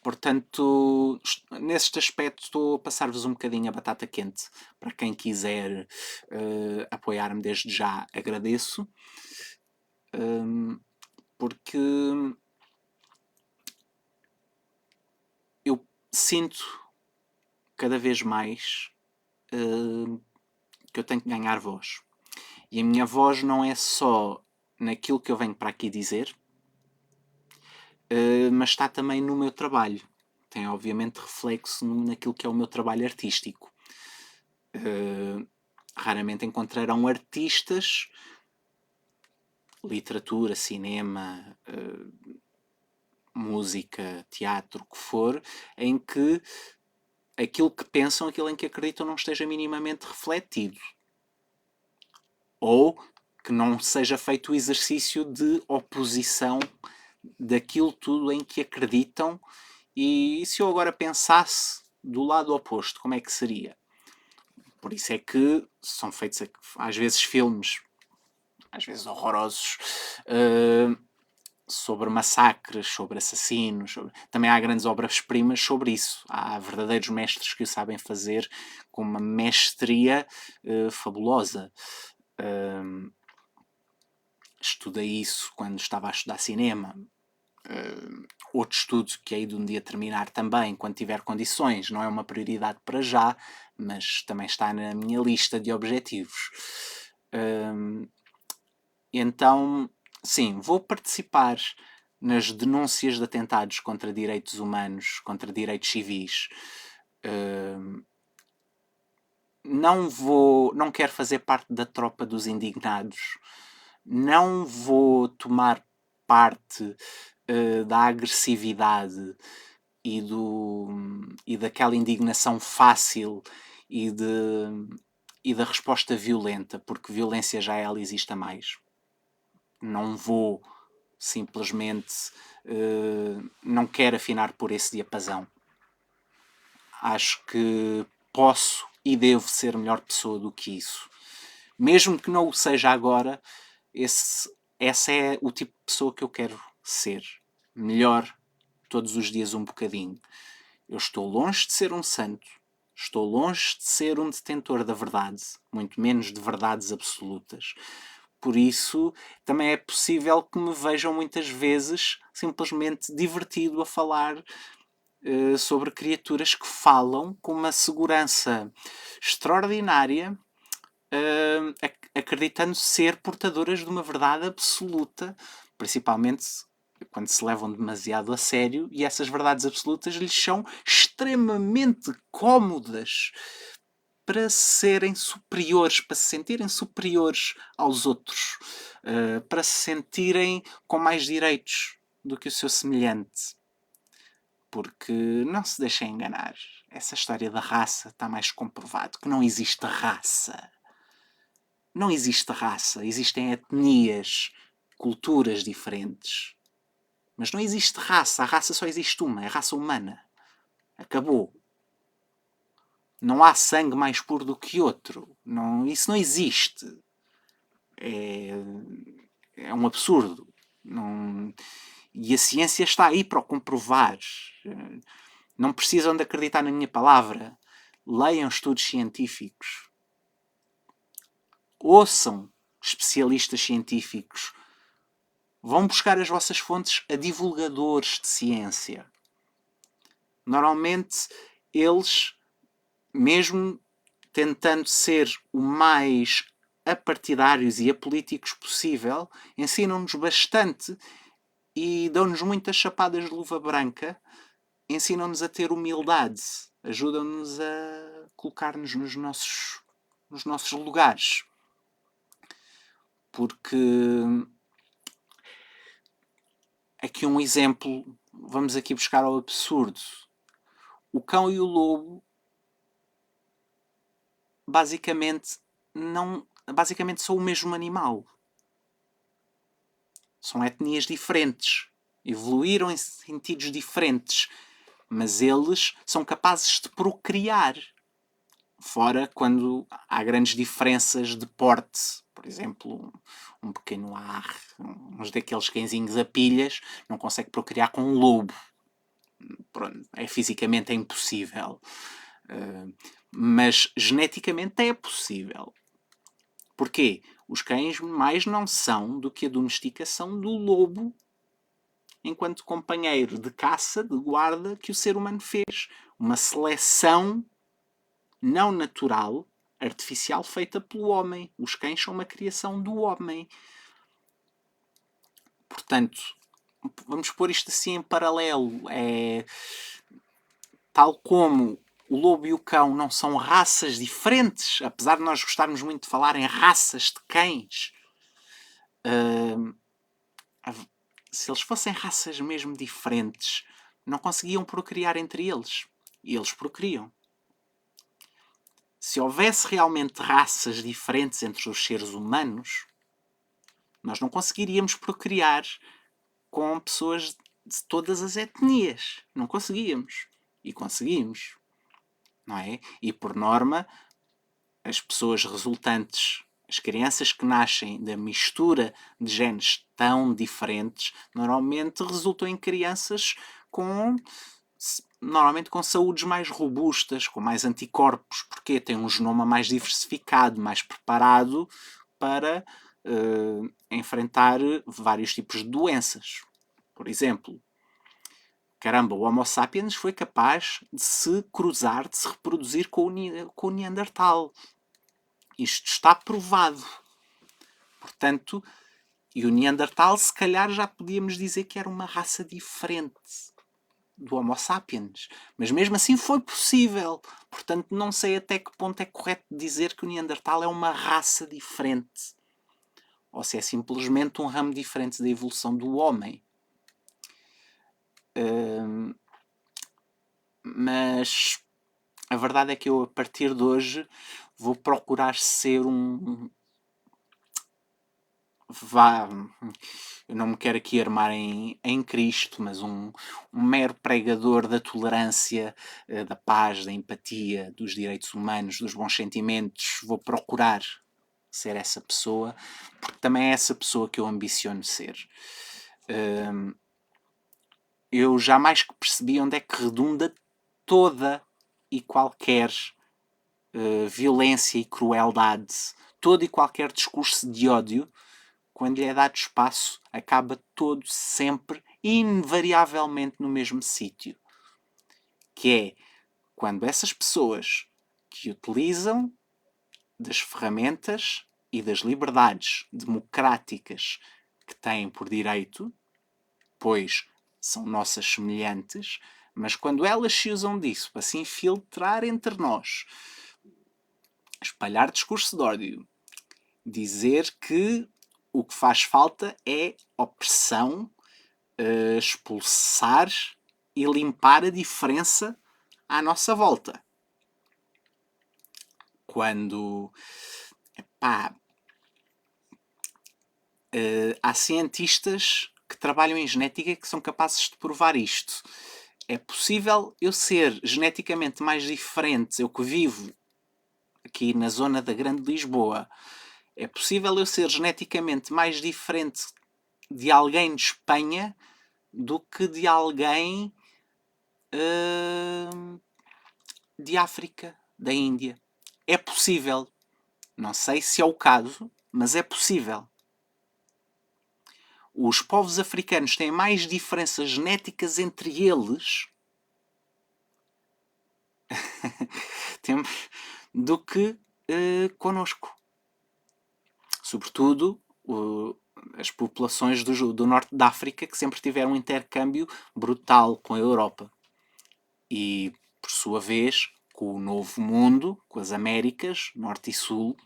Portanto, neste aspecto estou a passar-vos um bocadinho a batata quente. Para quem quiser apoiar-me desde já, agradeço. Porque eu sinto cada vez mais que eu tenho que ganhar voz. E a minha voz não é só naquilo que eu venho para aqui dizer, mas está também no meu trabalho. Tem obviamente reflexo naquilo que é o meu trabalho artístico. raramente encontrarão artistas, literatura, cinema, música, teatro, o que for, em que aquilo que pensam, aquilo em que acreditam não esteja minimamente refletido. Ou que não seja feito o exercício de oposição daquilo tudo em que acreditam. E se eu agora pensasse do lado oposto, como é que seria? Por isso é que são feitos às vezes filmes, às vezes horrorosos, sobre massacres, sobre assassinos. Também há grandes obras-primas sobre isso. Há verdadeiros mestres que o sabem fazer com uma mestria fabulosa. Estudei isso quando estava a estudar cinema. Outro estudo que hei de um dia terminar também, quando tiver condições. Não é uma prioridade para já, mas também está na minha lista de objetivos. Então, sim, vou participar nas denúncias de atentados contra direitos humanos, contra direitos civis. Não quero fazer parte da tropa dos indignados. Não vou tomar parte da agressividade e daquela indignação fácil e da resposta violenta, porque violência já ela existe a mais. Não vou simplesmente, não quero afinar por esse diapasão. Acho que posso e devo ser melhor pessoa do que isso. Mesmo que não o seja agora, essa é o tipo de pessoa que eu quero ser. Melhor todos os dias um bocadinho. Eu estou longe de ser um santo. Estou longe de ser um detentor da verdade. Muito menos de verdades absolutas. Por isso, também é possível que me vejam muitas vezes simplesmente divertido a falar sobre criaturas que falam com uma segurança extraordinária, acreditando ser portadoras de uma verdade absoluta, principalmente quando se levam demasiado a sério, e essas verdades absolutas lhes são extremamente cómodas para serem superiores, para se sentirem superiores aos outros, para se sentirem com mais direitos do que o seu semelhante. Porque não se deixem enganar. Essa história da raça está mais comprovado que não existe raça. Não existe raça. Existem etnias, culturas diferentes. Mas não existe raça. A raça só existe uma. É a raça humana. Acabou. Não há sangue mais puro do que outro. Não, isso não existe. É um absurdo. Não, e a ciência está aí para o comprovar. Não precisam de acreditar na minha palavra. Leiam estudos científicos. Ouçam especialistas científicos. Vão buscar as vossas fontes a divulgadores de ciência. Normalmente, eles, mesmo tentando ser o mais apartidários e apolíticos possível, ensinam-nos bastante e dão-nos muitas chapadas de luva branca, ensinam-nos a ter humildade, ajudam-nos a colocar-nos nos nossos lugares. Porque aqui um exemplo, vamos aqui buscar ao absurdo. O cão e o lobo basicamente são o mesmo animal. São etnias diferentes. Evoluíram em sentidos diferentes. Mas eles são capazes de procriar. Fora quando há grandes diferenças de porte. Por exemplo, um pequeno ar, uns daqueles cãezinhos a pilhas, não consegue procriar com um lobo. Pronto, fisicamente é impossível. Mas geneticamente é possível. Porquê? Os cães mais não são do que a domesticação do lobo enquanto companheiro de caça, de guarda, que o ser humano fez. Uma seleção não natural, artificial, feita pelo homem. Os cães são uma criação do homem. Portanto, vamos pôr isto assim em paralelo. Tal como o lobo e o cão não são raças diferentes, apesar de nós gostarmos muito de falar em raças de cães. Se eles fossem raças mesmo diferentes, não conseguiam procriar entre eles. E eles procriam. Se houvesse realmente raças diferentes entre os seres humanos, nós não conseguiríamos procriar com pessoas de todas as etnias. Não conseguíamos. E conseguimos. Não é? E por norma, as pessoas resultantes, as crianças que nascem da mistura de genes tão diferentes, normalmente resultam em crianças normalmente com saúdes mais robustas, com mais anticorpos, porque têm um genoma mais diversificado, mais preparado para enfrentar vários tipos de doenças. Por exemplo, caramba, o Homo sapiens foi capaz de se cruzar, de se reproduzir com o Neandertal. Isto está provado. Portanto, e o Neandertal, se calhar, já podíamos dizer que era uma raça diferente do Homo sapiens. Mas mesmo assim foi possível. Portanto, não sei até que ponto é correto dizer que o Neandertal é uma raça diferente. Ou se é simplesmente um ramo diferente da evolução do homem. Mas a verdade é que eu, a partir de hoje, vou procurar ser eu não me quero aqui armar em Cristo, mas um mero pregador da tolerância, da paz, da empatia, dos direitos humanos, dos bons sentimentos. Vou procurar ser essa pessoa, porque também é essa pessoa que eu ambiciono ser. Eu jamais percebi onde é que redunda toda e qualquer violência e crueldade, todo e qualquer discurso de ódio. Quando lhe é dado espaço, acaba todo sempre, invariavelmente, no mesmo sítio. Que é quando essas pessoas que utilizam das ferramentas e das liberdades democráticas que têm por direito, pois são nossas semelhantes, mas quando elas se usam disso para se infiltrar entre nós, espalhar discurso de ódio, dizer que o que faz falta é opressão, expulsar e limpar a diferença à nossa volta. Quando há cientistas que trabalham em genética que são capazes de provar isto. É possível eu ser geneticamente mais diferente, eu que vivo aqui na zona da Grande Lisboa, é possível eu ser geneticamente mais diferente de alguém de Espanha do que de alguém de África, da Índia. É possível. Não sei se é o caso, mas é possível. Os povos africanos têm mais diferenças genéticas entre eles do que connosco. Sobretudo as populações do norte da África, que sempre tiveram um intercâmbio brutal com a Europa. E, por sua vez, com o Novo Mundo, com as Américas, Norte e Sul.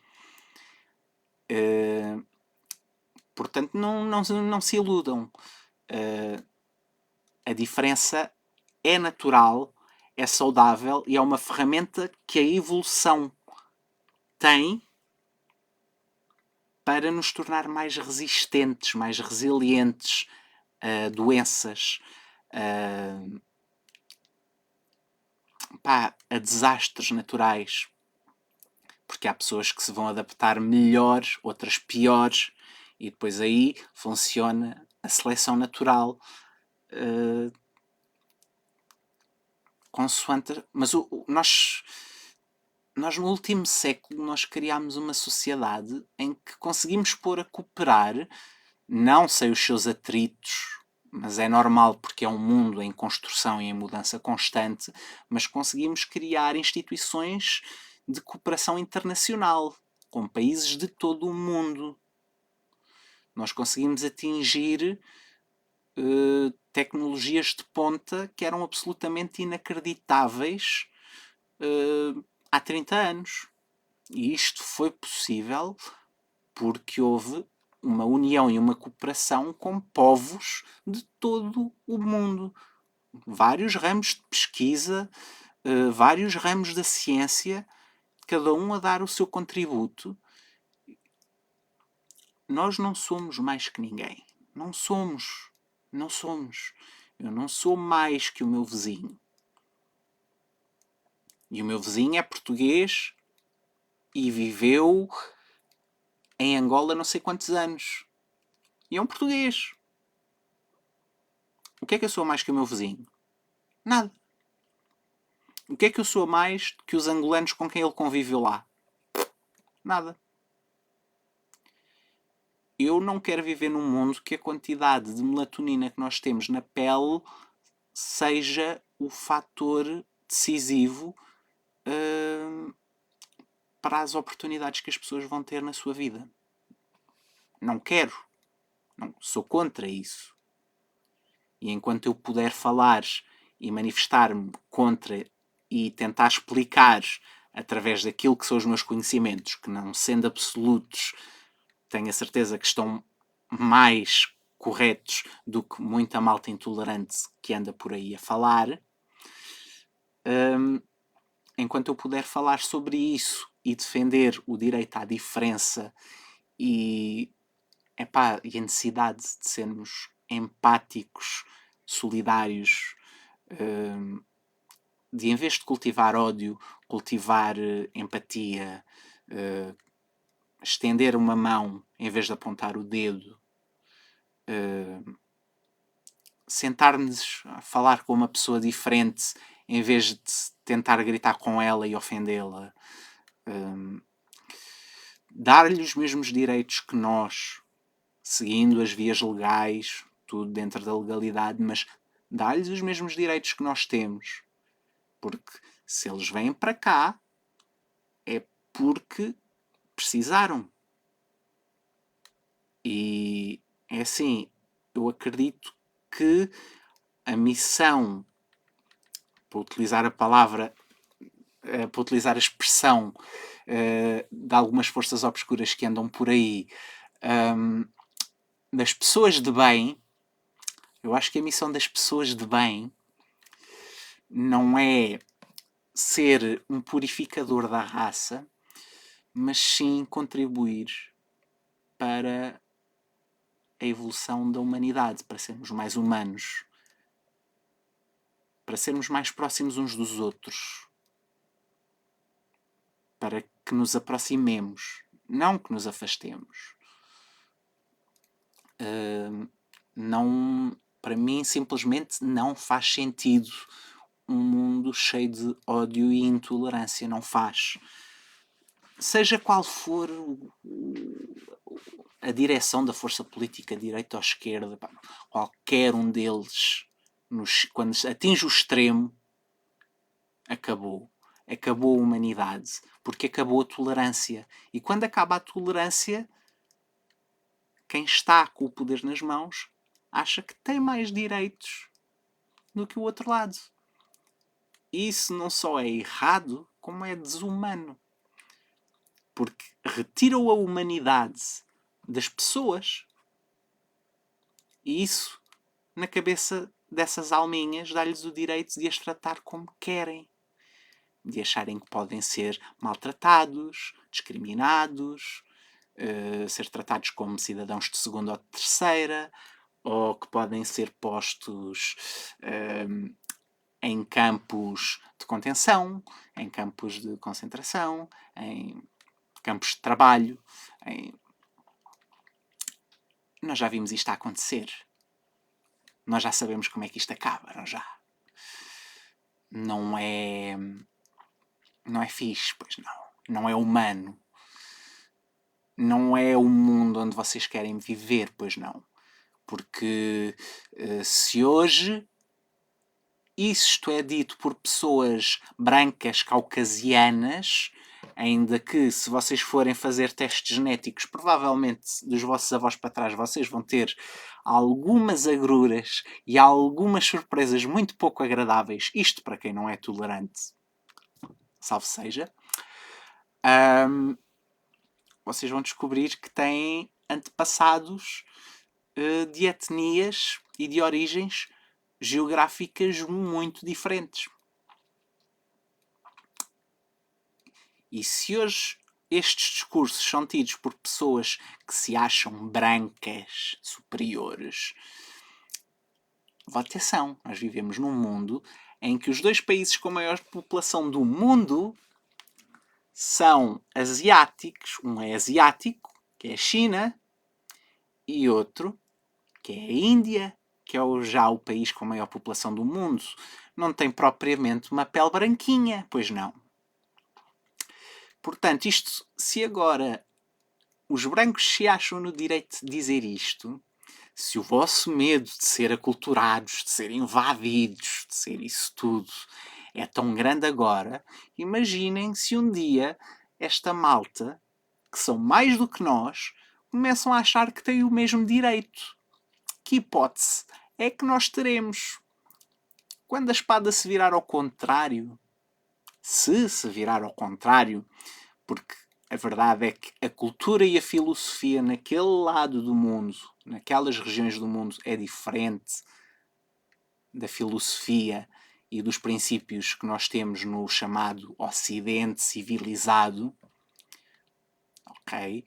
Portanto, não se iludam. A diferença é natural, é saudável e é uma ferramenta que a evolução tem para nos tornar mais resistentes, mais resilientes a doenças, a desastres naturais. Porque há pessoas que se vão adaptar melhor, outras piores, e depois aí funciona a seleção natural consoante. Mas nós no último século nós criámos uma sociedade em que conseguimos pôr a cooperar, não sei os seus atritos, mas é normal porque é um mundo em construção e em mudança constante, mas conseguimos criar instituições de cooperação internacional com países de todo o mundo. Nós conseguimos atingir tecnologias de ponta que eram absolutamente inacreditáveis há 30 anos. E isto foi possível porque houve uma união e uma cooperação com povos de todo o mundo. Vários ramos de pesquisa, vários ramos da ciência, cada um a dar o seu contributo. Nós não somos mais que ninguém. Não somos. Não somos. Eu não sou mais que o meu vizinho. E o meu vizinho é português e viveu em Angola não sei quantos anos. E é um português. O que é que eu sou mais que o meu vizinho? Nada. O que é que eu sou mais que os angolanos com quem ele conviveu lá? Nada. Eu não quero viver num mundo que a quantidade de melatonina que nós temos na pele seja o fator decisivo para as oportunidades que as pessoas vão ter na sua vida. Não quero. Não, sou contra isso. E enquanto eu puder falar e manifestar-me contra e tentar explicar através daquilo que são os meus conhecimentos, que não sendo absolutos, tenho a certeza que estão mais corretos do que muita malta intolerante que anda por aí a falar, enquanto eu puder falar sobre isso e defender o direito à diferença e a necessidade de sermos empáticos, solidários, de em vez de cultivar ódio, cultivar empatia, estender uma mão em vez de apontar o dedo, sentar-nos a falar com uma pessoa diferente em vez de tentar gritar com ela e ofendê-la, dar-lhe os mesmos direitos que nós, seguindo as vias legais, tudo dentro da legalidade, mas dar-lhes os mesmos direitos que nós temos. Porque se eles vêm para cá, é porque precisaram. E é assim, eu acredito que a missão, para utilizar a palavra, para utilizar a expressão de algumas forças obscuras que andam por aí, das pessoas de bem, eu acho que a missão das pessoas de bem não é ser um purificador da raça, mas sim contribuir para a evolução da humanidade, para sermos mais humanos, para sermos mais próximos uns dos outros, para que nos aproximemos, não que nos afastemos. Não, para mim, simplesmente não faz sentido um mundo cheio de ódio e intolerância. Não faz. Seja qual for a direção da força política, direita ou esquerda, qualquer um deles, quando atinge o extremo, acabou. Acabou a humanidade. Porque acabou a tolerância. E quando acaba a tolerância, quem está com o poder nas mãos acha que tem mais direitos do que o outro lado. E isso não só é errado, como é desumano. Porque retiram a humanidade das pessoas e isso, na cabeça dessas alminhas, dá-lhes o direito de as tratar como querem. De acharem que podem ser maltratados, discriminados, ser tratados como cidadãos de segunda ou de terceira, ou que podem ser postos em campos de contenção, em campos de concentração, em campos de trabalho. Nós já vimos isto a acontecer. Nós já sabemos como é que isto acaba, não já? Não é fixe, pois não. Não é humano. Não é o mundo onde vocês querem viver, pois não. Porque se hoje isto é dito por pessoas brancas caucasianas, ainda que se vocês forem fazer testes genéticos, provavelmente dos vossos avós para trás, vocês vão ter algumas agruras e algumas surpresas muito pouco agradáveis, isto para quem não é tolerante. salvo seja, vocês vão descobrir que têm antepassados de etnias e de origens geográficas muito diferentes. E se hoje estes discursos são tidos por pessoas que se acham brancas, superiores, atenção, nós vivemos num mundo em que os 2 países com a maior população do mundo são asiáticos. Um é asiático, que é a China, e outro, que é a Índia, que é já o país com a maior população do mundo. Não tem propriamente uma pele branquinha, pois não. Portanto, isto, se agora os brancos se acham no direito de dizer isto, se o vosso medo de ser aculturados, de ser invadidos, de ser isso tudo, é tão grande agora, imaginem se um dia esta malta, que são mais do que nós, começam a achar que têm o mesmo direito. Que hipótese é que nós teremos? Quando a espada se virar ao contrário, se virar ao contrário, porque a verdade é que a cultura e a filosofia naquele lado do mundo, naquelas regiões do mundo, é diferente da filosofia e dos princípios que nós temos no chamado Ocidente civilizado. Ok?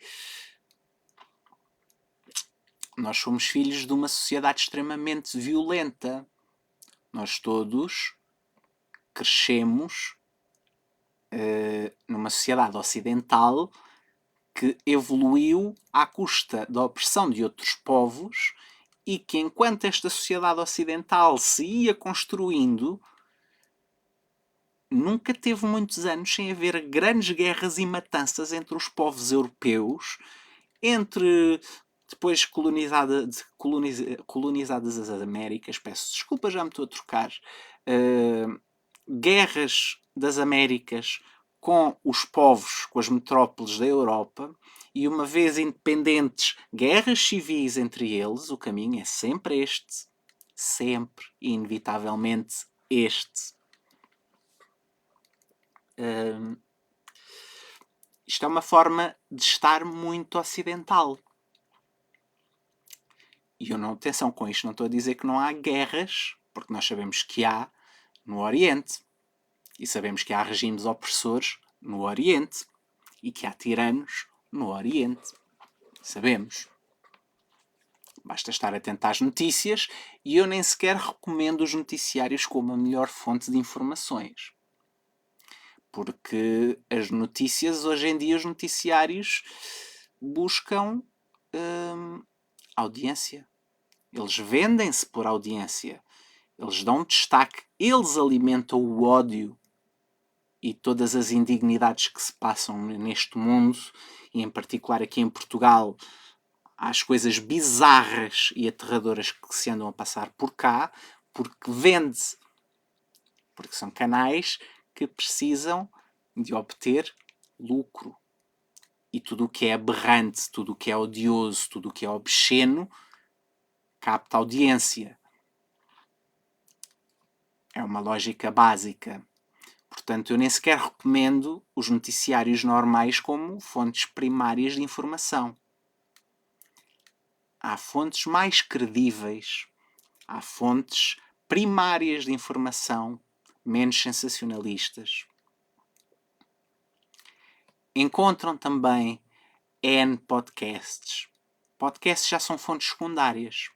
Nós somos filhos de uma sociedade extremamente violenta. Nós todos crescemos numa sociedade ocidental que evoluiu à custa da opressão de outros povos e que, enquanto esta sociedade ocidental se ia construindo, nunca teve muitos anos sem haver grandes guerras e matanças entre os povos europeus, entre depois colonizadas as Américas, peço desculpa, já me estou a trocar, guerras das Américas com os povos, com as metrópoles da Europa, e uma vez independentes, guerras civis entre eles. O caminho é sempre este. Sempre, inevitavelmente, este. Isto é uma forma de estar muito ocidental. E eu não, atenção com isto, não estou a dizer que não há guerras, porque nós sabemos que há no Oriente. E sabemos que há regimes opressores no Oriente e que há tiranos no Oriente. Sabemos. Basta estar atento às notícias e eu nem sequer recomendo os noticiários como a melhor fonte de informações. Porque as notícias, hoje em dia, os noticiários buscam audiência. Eles vendem-se por audiência. Eles dão destaque. Eles alimentam o ódio e todas as indignidades que se passam neste mundo, e em particular aqui em Portugal, às coisas bizarras e aterradoras que se andam a passar por cá, porque vende-se. Porque são canais que precisam de obter lucro. E tudo o que é aberrante, tudo o que é odioso, tudo o que é obsceno, capta audiência. É uma lógica básica. Portanto, eu nem sequer recomendo os noticiários normais como fontes primárias de informação. Há fontes mais credíveis, há fontes primárias de informação, menos sensacionalistas. Encontram também N podcasts. Podcasts já são fontes secundárias.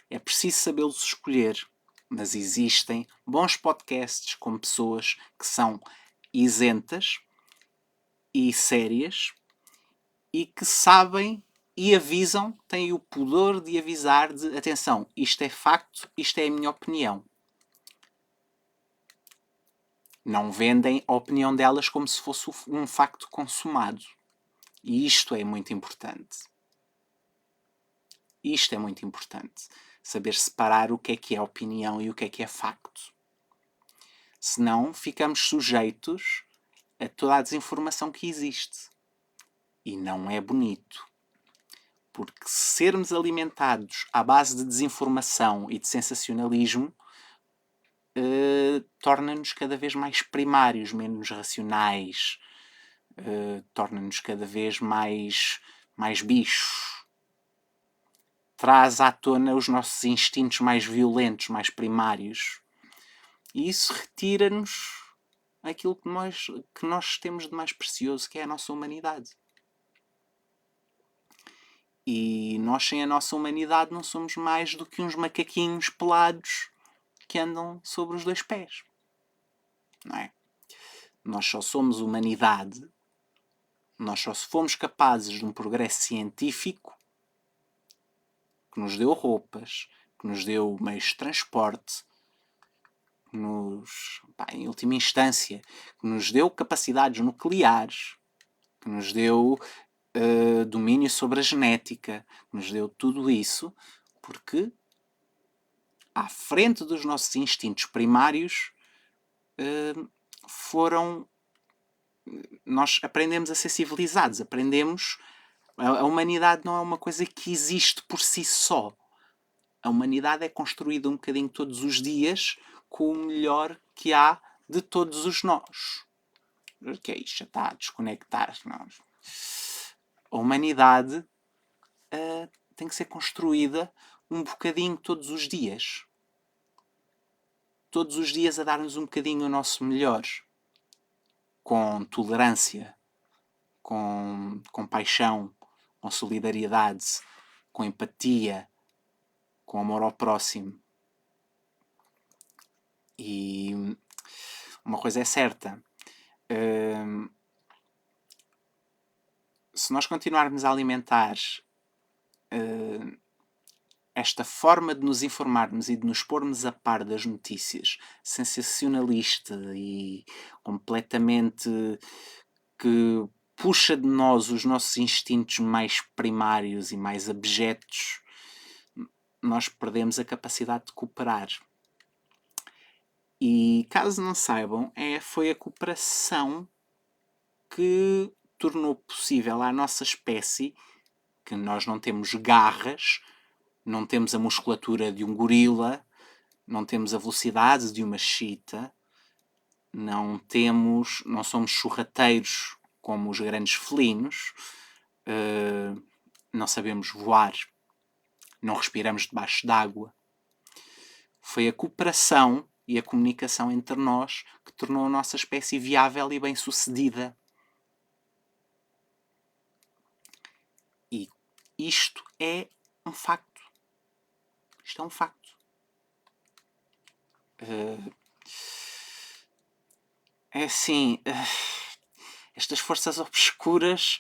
É preciso sabê-los escolher. Mas existem bons podcasts com pessoas que são isentas e sérias e que sabem e avisam, têm o pudor de avisar de atenção, isto é facto, isto é a minha opinião. Não vendem a opinião delas como se fosse um facto consumado. E isto é muito importante. Isto é muito importante. Saber separar o que é opinião e o que é facto. Senão ficamos sujeitos a toda a desinformação que existe. E não é bonito. Porque sermos alimentados à base de desinformação e de sensacionalismo torna-nos cada vez mais primários, menos racionais, torna-nos cada vez mais bichos. Traz à tona os nossos instintos mais violentos, mais primários. E isso retira-nos aquilo que nós temos de mais precioso, que é a nossa humanidade. E nós, sem a nossa humanidade, não somos mais do que uns macaquinhos pelados que andam sobre os dois pés. Não é? Nós só somos humanidade, nós só fomos capazes de um progresso científico que nos deu roupas, que nos deu meios de transporte, em última instância, que nos deu capacidades nucleares, que nos deu domínio sobre a genética, que nos deu tudo isso, porque à frente dos nossos instintos primários nós aprendemos a ser civilizados, a humanidade não é uma coisa que existe por si só. A humanidade é construída um bocadinho todos os dias com o melhor que há de todos os nós. O que é isto? Já está a desconectar nós. A humanidade tem que ser construída um bocadinho todos os dias. Todos os dias a dar-nos um bocadinho o nosso melhor. Com tolerância, com compaixão, com solidariedade, com empatia, com amor ao próximo. E uma coisa é certa. Se nós continuarmos a alimentar esta forma de nos informarmos e de nos pormos a par das notícias, sensacionalista e completamente que puxa de nós os nossos instintos mais primários e mais abjetos, nós perdemos a capacidade de cooperar. E caso não saibam, foi a cooperação que tornou possível à nossa espécie, que nós não temos garras, não temos a musculatura de um gorila, não temos a velocidade de uma cheetah, não somos sorrateiros como os grandes felinos, não sabemos voar, não respiramos debaixo d'água. Foi a cooperação e a comunicação entre nós que tornou a nossa espécie viável e bem-sucedida. E isto é um facto. Isto é um facto. É assim, estas forças obscuras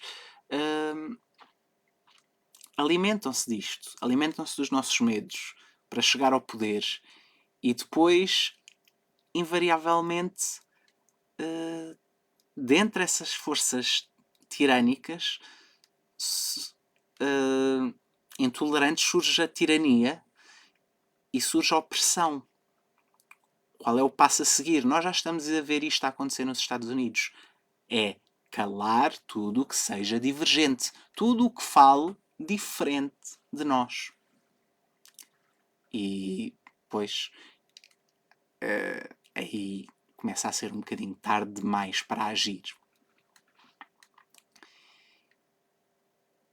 alimentam-se disto, alimentam-se dos nossos medos para chegar ao poder e depois, invariavelmente, dentre essas forças tirânicas, intolerantes, surge a tirania e surge a opressão. Qual é o passo a seguir? Nós já estamos a ver isto a acontecer nos Estados Unidos. É calar tudo o que seja divergente. Tudo o que fale diferente de nós. E, pois, aí começa a ser um bocadinho tarde demais para agir.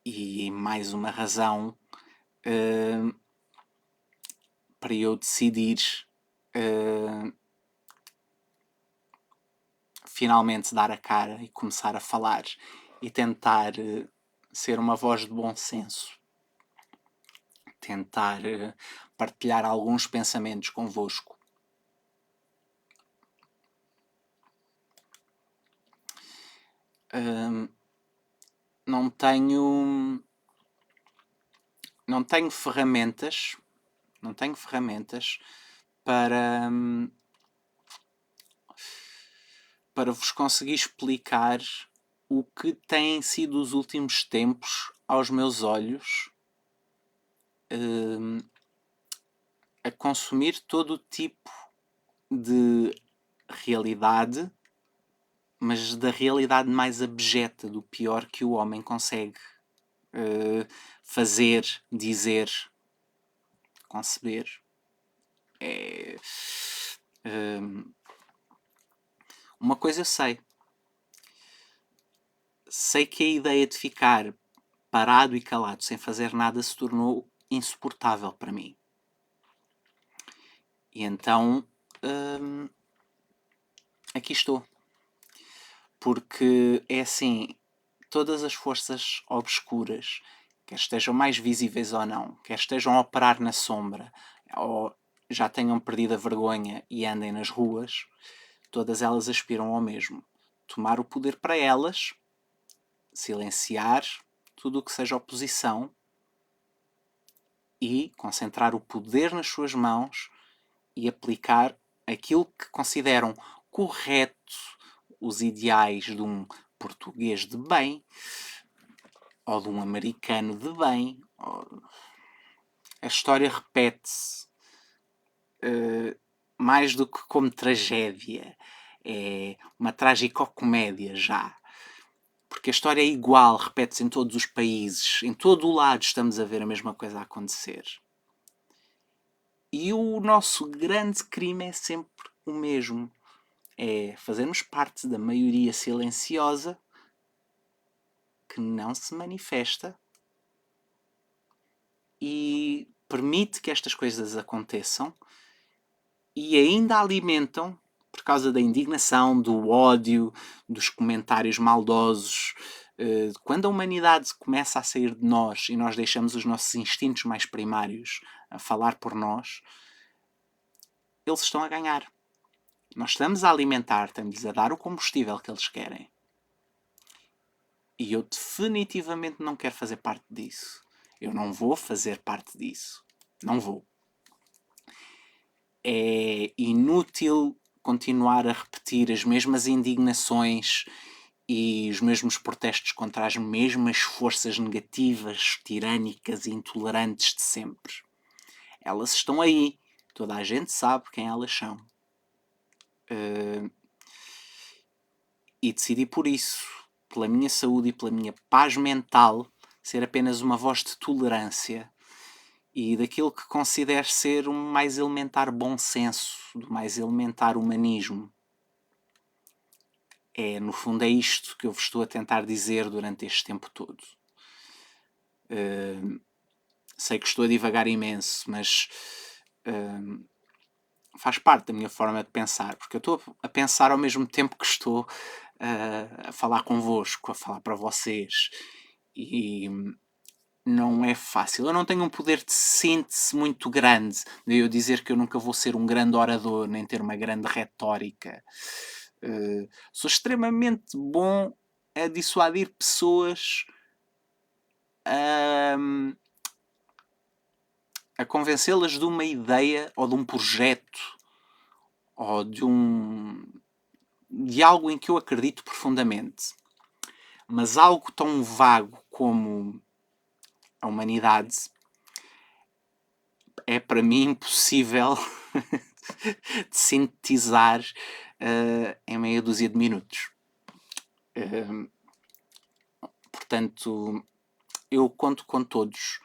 E mais uma razão para eu decidir finalmente dar a cara e começar a falar e tentar ser uma voz de bom senso. Tentar partilhar alguns pensamentos convosco. Não tenho ferramentas para vos conseguir explicar o que têm sido os últimos tempos aos meus olhos a consumir todo o tipo de realidade, mas da realidade mais abjeta, do pior que o homem consegue fazer, dizer, conceber. Uma coisa eu sei. Sei que a ideia de ficar parado e calado sem fazer nada se tornou insuportável para mim. E então, aqui estou. Porque é assim, todas as forças obscuras, quer estejam mais visíveis ou não, quer estejam a operar na sombra, ou já tenham perdido a vergonha e andem nas ruas, todas elas aspiram ao mesmo. Tomar o poder para elas, silenciar tudo o que seja oposição e concentrar o poder nas suas mãos e aplicar aquilo que consideram correto, os ideais de um português de bem ou de um americano de bem. A história repete-se mais do que como tragédia. É uma tragicocomédia já. Porque a história é igual, repete-se em todos os países. Em todo o lado estamos a ver a mesma coisa a acontecer. E o nosso grande crime é sempre o mesmo. É fazermos parte da maioria silenciosa que não se manifesta e permite que estas coisas aconteçam e ainda alimentam, por causa da indignação, do ódio, dos comentários maldosos. Quando a humanidade começa a sair de nós e nós deixamos os nossos instintos mais primários a falar por nós, eles estão a ganhar. Nós estamos a alimentar, estamos a dar o combustível que eles querem. E eu definitivamente não quero fazer parte disso. Eu não vou fazer parte disso. Não vou. É inútil continuar a repetir as mesmas indignações e os mesmos protestos contra as mesmas forças negativas, tirânicas e intolerantes de sempre. Elas estão aí. Toda a gente sabe quem elas são. E decidi por isso, pela minha saúde e pela minha paz mental, ser apenas uma voz de tolerância e daquilo que considero ser um mais elementar bom senso, do mais elementar humanismo. No fundo, é isto que eu vos estou a tentar dizer durante este tempo todo. Sei que estou a divagar imenso, mas faz parte da minha forma de pensar, porque eu estou a pensar ao mesmo tempo que estou a falar convosco, a falar para vocês. E não é fácil. Eu não tenho um poder de síntese muito grande de eu dizer que eu nunca vou ser um grande orador, nem ter uma grande retórica. Sou extremamente bom a dissuadir pessoas, a convencê-las de uma ideia ou de um projeto ou de algo em que eu acredito profundamente. Mas algo tão vago como a humanidade é para mim impossível de sintetizar em meia dúzia de minutos. Portanto, eu conto com todos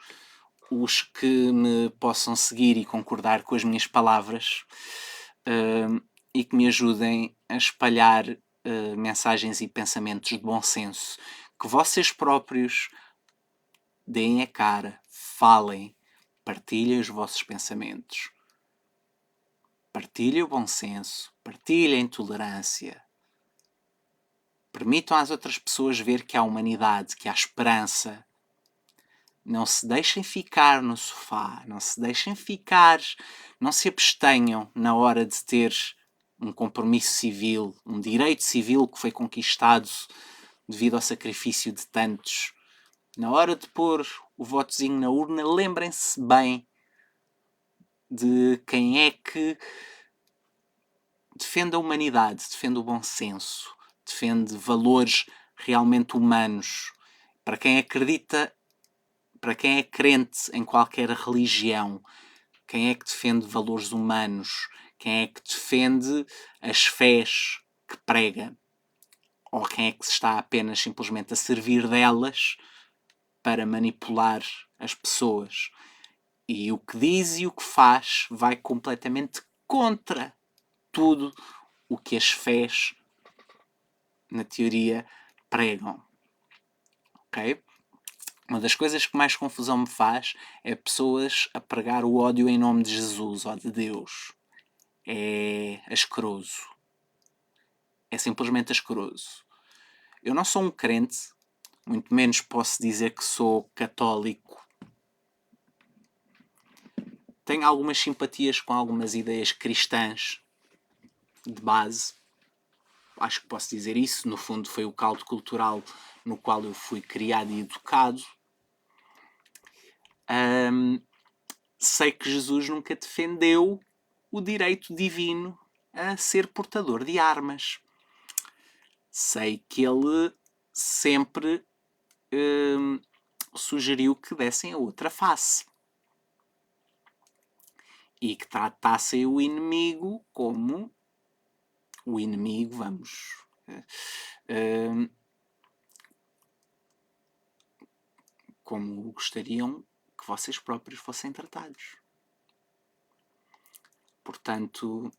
os que me possam seguir e concordar com as minhas palavras e que me ajudem a espalhar mensagens e pensamentos de bom senso, que vocês próprios deem a cara, falem, partilhem os vossos pensamentos, partilhem o bom senso, partilhem tolerância, permitam às outras pessoas ver que há humanidade, que há esperança. Não se deixem ficar no sofá, não se deixem ficar, não se abstenham na hora de ter um compromisso civil, um direito civil que foi conquistado devido ao sacrifício de tantos. Na hora de pôr o votozinho na urna, lembrem-se bem de quem é que defende a humanidade, defende o bom senso, defende valores realmente humanos. Para quem acredita, para quem é crente em qualquer religião, quem é que defende valores humanos? Quem é que defende as fés que prega? Ou quem é que se está apenas simplesmente a servir delas para manipular as pessoas? E o que diz e o que faz vai completamente contra tudo o que as fés, na teoria, pregam. Ok? Uma das coisas que mais confusão me faz é pessoas a pregar o ódio em nome de Jesus ou de Deus. É asqueroso. É simplesmente asqueroso. Eu não sou um crente, muito menos posso dizer que sou católico. Tenho algumas simpatias com algumas ideias cristãs de base. Acho que posso dizer isso. No fundo, foi o caldo cultural no qual eu fui criado e educado. Sei que Jesus nunca defendeu o direito divino a ser portador de armas. Sei que ele sempre sugeriu que dessem a outra face. E que tratassem o inimigo como o inimigo, como gostariam que vocês próprios fossem tratados. Portanto,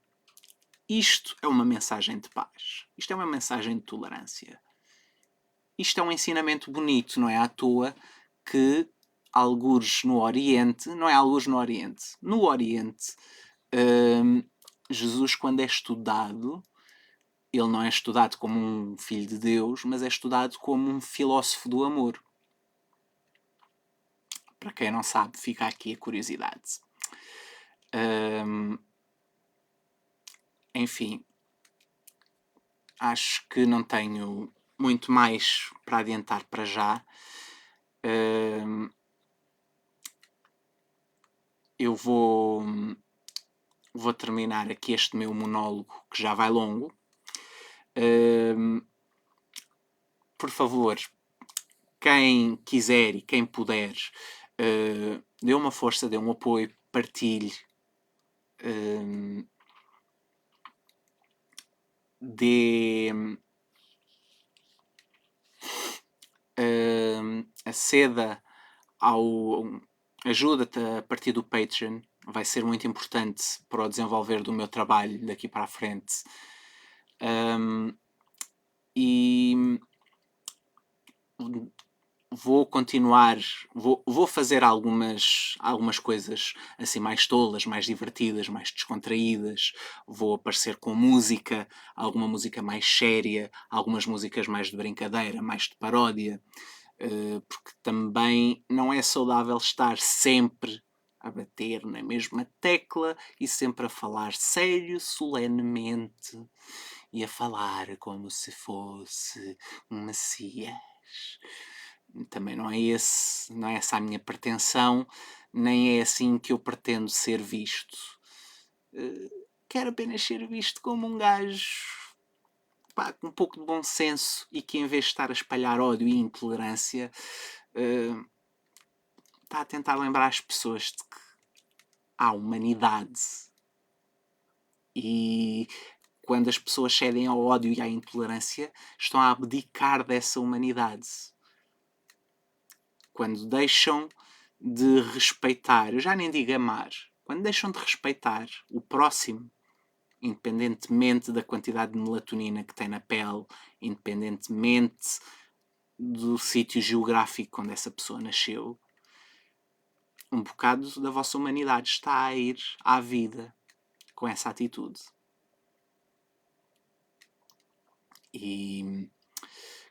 isto é uma mensagem de paz. Isto é uma mensagem de tolerância. Isto é um ensinamento bonito, não é à toa que algures no Oriente, não é algures no Oriente, no Oriente, Jesus, quando é estudado, ele não é estudado como um filho de Deus, mas é estudado como um filósofo do amor. Para quem não sabe, fica aqui a curiosidade. Enfim, acho que não tenho muito mais para adiantar para já. Eu vou terminar aqui este meu monólogo, que já vai longo. Por favor, quem quiser e quem puder, dê uma força, dê um apoio, partilhe. Aceda ao... Ajuda-te a partir do Patreon. Vai ser muito importante para o desenvolver do meu trabalho daqui para a frente. E vou continuar, vou fazer algumas coisas assim mais tolas, mais divertidas, mais descontraídas. Vou aparecer com música, alguma música mais séria, algumas músicas mais de brincadeira, mais de paródia, porque também não é saudável estar sempre a bater na mesma tecla e sempre a falar sério, solenemente e a falar como se fosse um Messias. Também não é essa a minha pretensão, nem é assim que eu pretendo ser visto. Quero apenas ser visto como um gajo com um pouco de bom senso e que, em vez de estar a espalhar ódio e intolerância, está a tentar lembrar as pessoas de que há humanidade. E quando as pessoas cedem ao ódio e à intolerância, estão a abdicar dessa humanidade. Quando deixam de respeitar, eu já nem digo amar, quando deixam de respeitar o próximo, independentemente da quantidade de melatonina que tem na pele, independentemente do sítio geográfico onde essa pessoa nasceu, um bocado da vossa humanidade está a ir à vida com essa atitude. E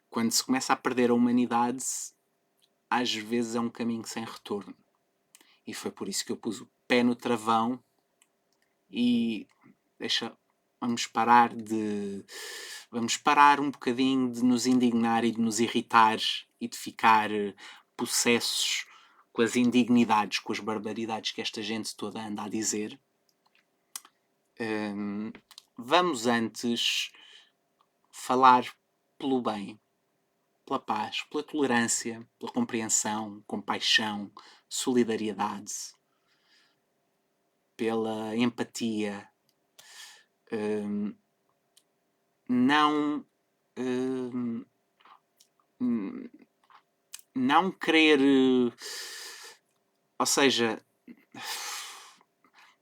quando se começa a perder a humanidade, às vezes é um caminho sem retorno. E foi por isso que eu pus o pé no travão e vamos parar um bocadinho de nos indignar e de nos irritar e de ficar possessos com as indignidades, com as barbaridades que esta gente toda anda a dizer. Vamos antes falar pelo bem, pela paz, pela tolerância, pela compreensão, compaixão, solidariedade, pela empatia. Não querer, ou seja,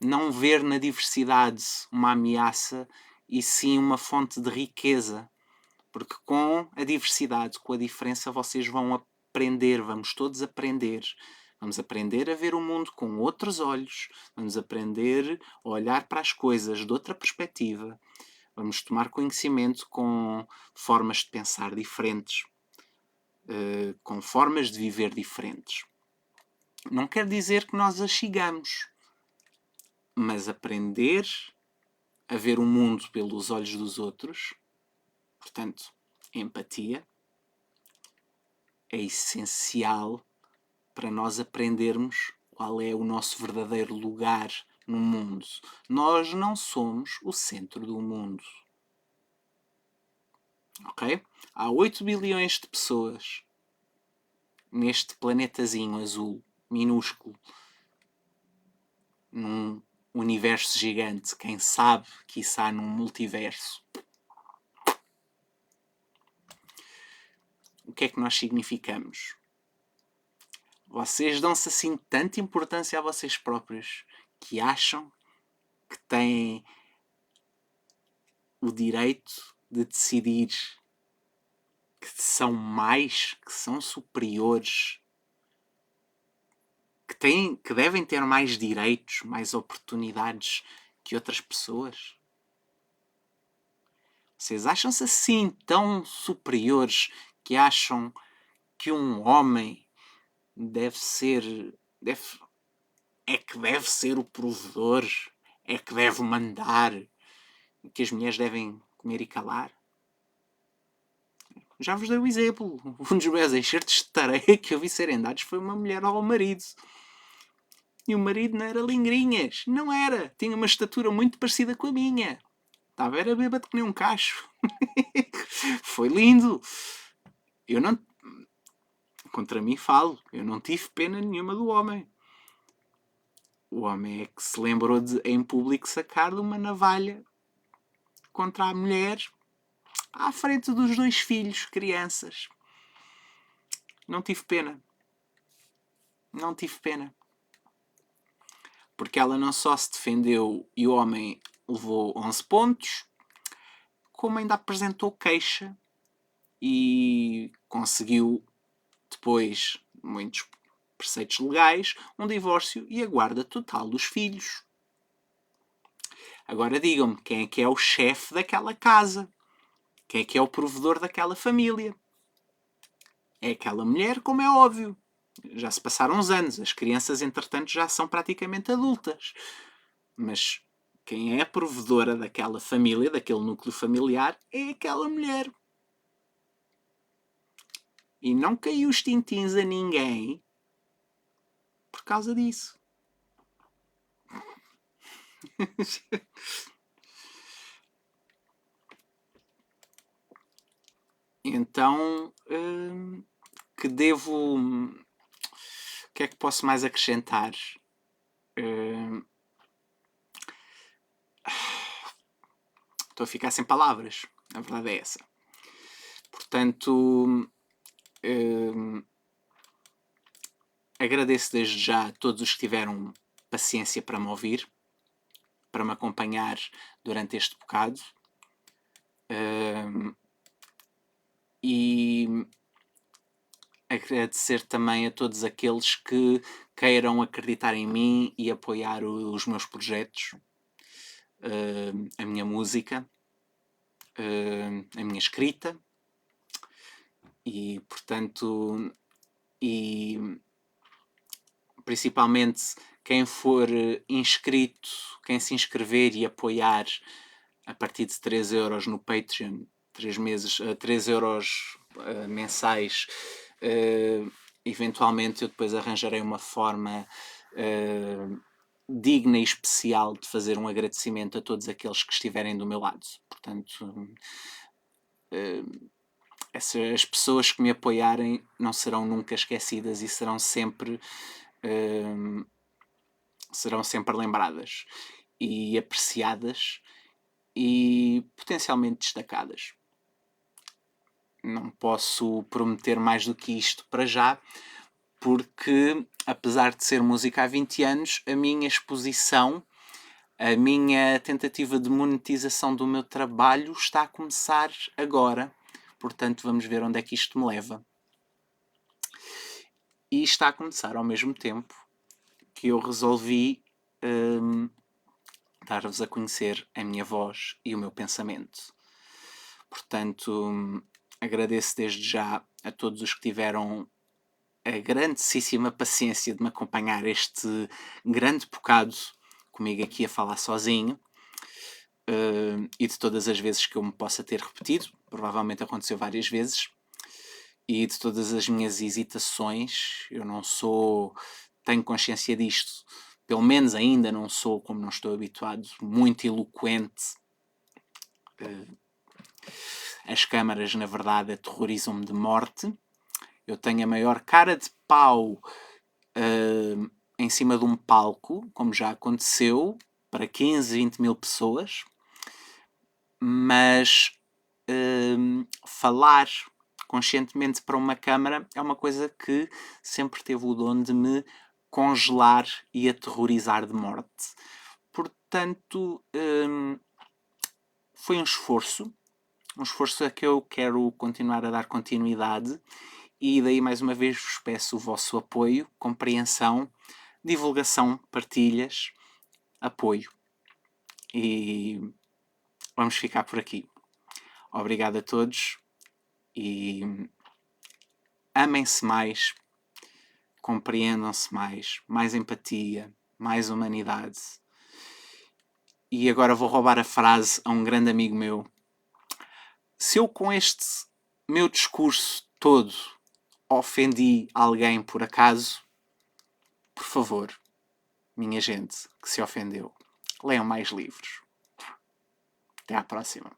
não ver na diversidade uma ameaça e sim uma fonte de riqueza. Porque com a diversidade, com a diferença, vocês vão aprender, vamos todos aprender. Vamos aprender a ver o mundo com outros olhos, vamos aprender a olhar para as coisas de outra perspectiva, vamos tomar conhecimento com formas de pensar diferentes, com formas de viver diferentes. Não quer dizer que nós as sigamos, mas aprender a ver o mundo pelos olhos dos outros, portanto, empatia, é essencial para nós aprendermos qual é o nosso verdadeiro lugar no mundo. Nós não somos o centro do mundo. Ok? Há 8 bilhões de pessoas neste planetazinho azul, minúsculo, num universo gigante. Quem sabe, quiçá num multiverso. O que é que nós significamos? Vocês dão-se assim tanta importância a vocês próprios que acham que têm o direito de decidir que são mais, que são superiores, que devem ter mais direitos, mais oportunidades que outras pessoas? Vocês acham-se assim tão superiores que acham que um homem deve ser o provedor, é que deve mandar, que as mulheres devem comer e calar? Já vos dei o exemplo. Um dos meus excertos de tareia que eu vi serem dados foi uma mulher ao marido. E o marido não era lingrinhas. Não era. Tinha uma estatura muito parecida com a minha. Estava era bêbado que nem um cacho. Foi lindo. Eu não... Contra mim falo. Eu não tive pena nenhuma do homem. O homem é que se lembrou de, em público, sacar de uma navalha contra a mulher à frente dos 2 filhos, crianças. Não tive pena. Não tive pena. Porque ela não só se defendeu e o homem levou 11 pontos, como ainda apresentou queixa e conseguiu, depois de muitos preceitos legais, um divórcio e a guarda total dos filhos. Agora digam-me, quem é que é o chefe daquela casa? Quem é que é o provedor daquela família? É aquela mulher, como é óbvio. Já se passaram uns anos, as crianças, entretanto, já são praticamente adultas. Mas quem é a provedora daquela família, daquele núcleo familiar, é aquela mulher. E não caiu os tintins a ninguém por causa disso. Então, que devo... O que é que posso mais acrescentar? Estou a ficar sem palavras. A verdade é essa. Portanto, agradeço desde já a todos os que tiveram paciência para me ouvir, para me acompanhar durante este bocado. E agradecer também a todos aqueles que queiram acreditar em mim e apoiar os meus projetos, a minha música, a minha escrita e, portanto, principalmente quem for inscrito, quem se inscrever e apoiar a partir de 3€ no Patreon, 3 euros mensais, eventualmente eu depois arranjarei uma forma digna e especial de fazer um agradecimento a todos aqueles que estiverem do meu lado. Portanto, as pessoas que me apoiarem não serão nunca esquecidas e serão sempre lembradas e apreciadas e potencialmente destacadas. Não posso prometer mais do que isto para já, porque apesar de ser música há 20 anos, a minha exposição A minha tentativa de monetização do meu trabalho está a começar agora, portanto vamos ver onde é que isto me leva. E está a começar ao mesmo tempo que eu resolvi dar-vos a conhecer a minha voz e o meu pensamento. Portanto, agradeço desde já a todos os que tiveram a grandíssima paciência de me acompanhar este grande bocado comigo aqui a falar sozinho, e de todas as vezes que eu me possa ter repetido, provavelmente aconteceu várias vezes, e de todas as minhas hesitações. Eu não sou, tenho consciência disto, pelo menos ainda não sou, como não estou habituado, muito eloquente. As câmaras, na verdade, aterrorizam-me de morte. Eu tenho a maior cara de pau em cima de um palco, como já aconteceu, para 15, 20 mil pessoas. Mas falar conscientemente para uma câmara é uma coisa que sempre teve o dom de me congelar e aterrorizar de morte. Portanto, foi um esforço a que eu quero continuar a dar continuidade, e daí mais uma vez vos peço o vosso apoio, compreensão, divulgação, partilhas, apoio. E vamos ficar por aqui. Obrigado a todos e amem-se mais, compreendam-se mais empatia, mais humanidade. E agora vou roubar a frase a um grande amigo meu. Se eu com este meu discurso todo ofendi alguém por acaso, por favor, minha gente que se ofendeu, leiam mais livros. Até à próxima.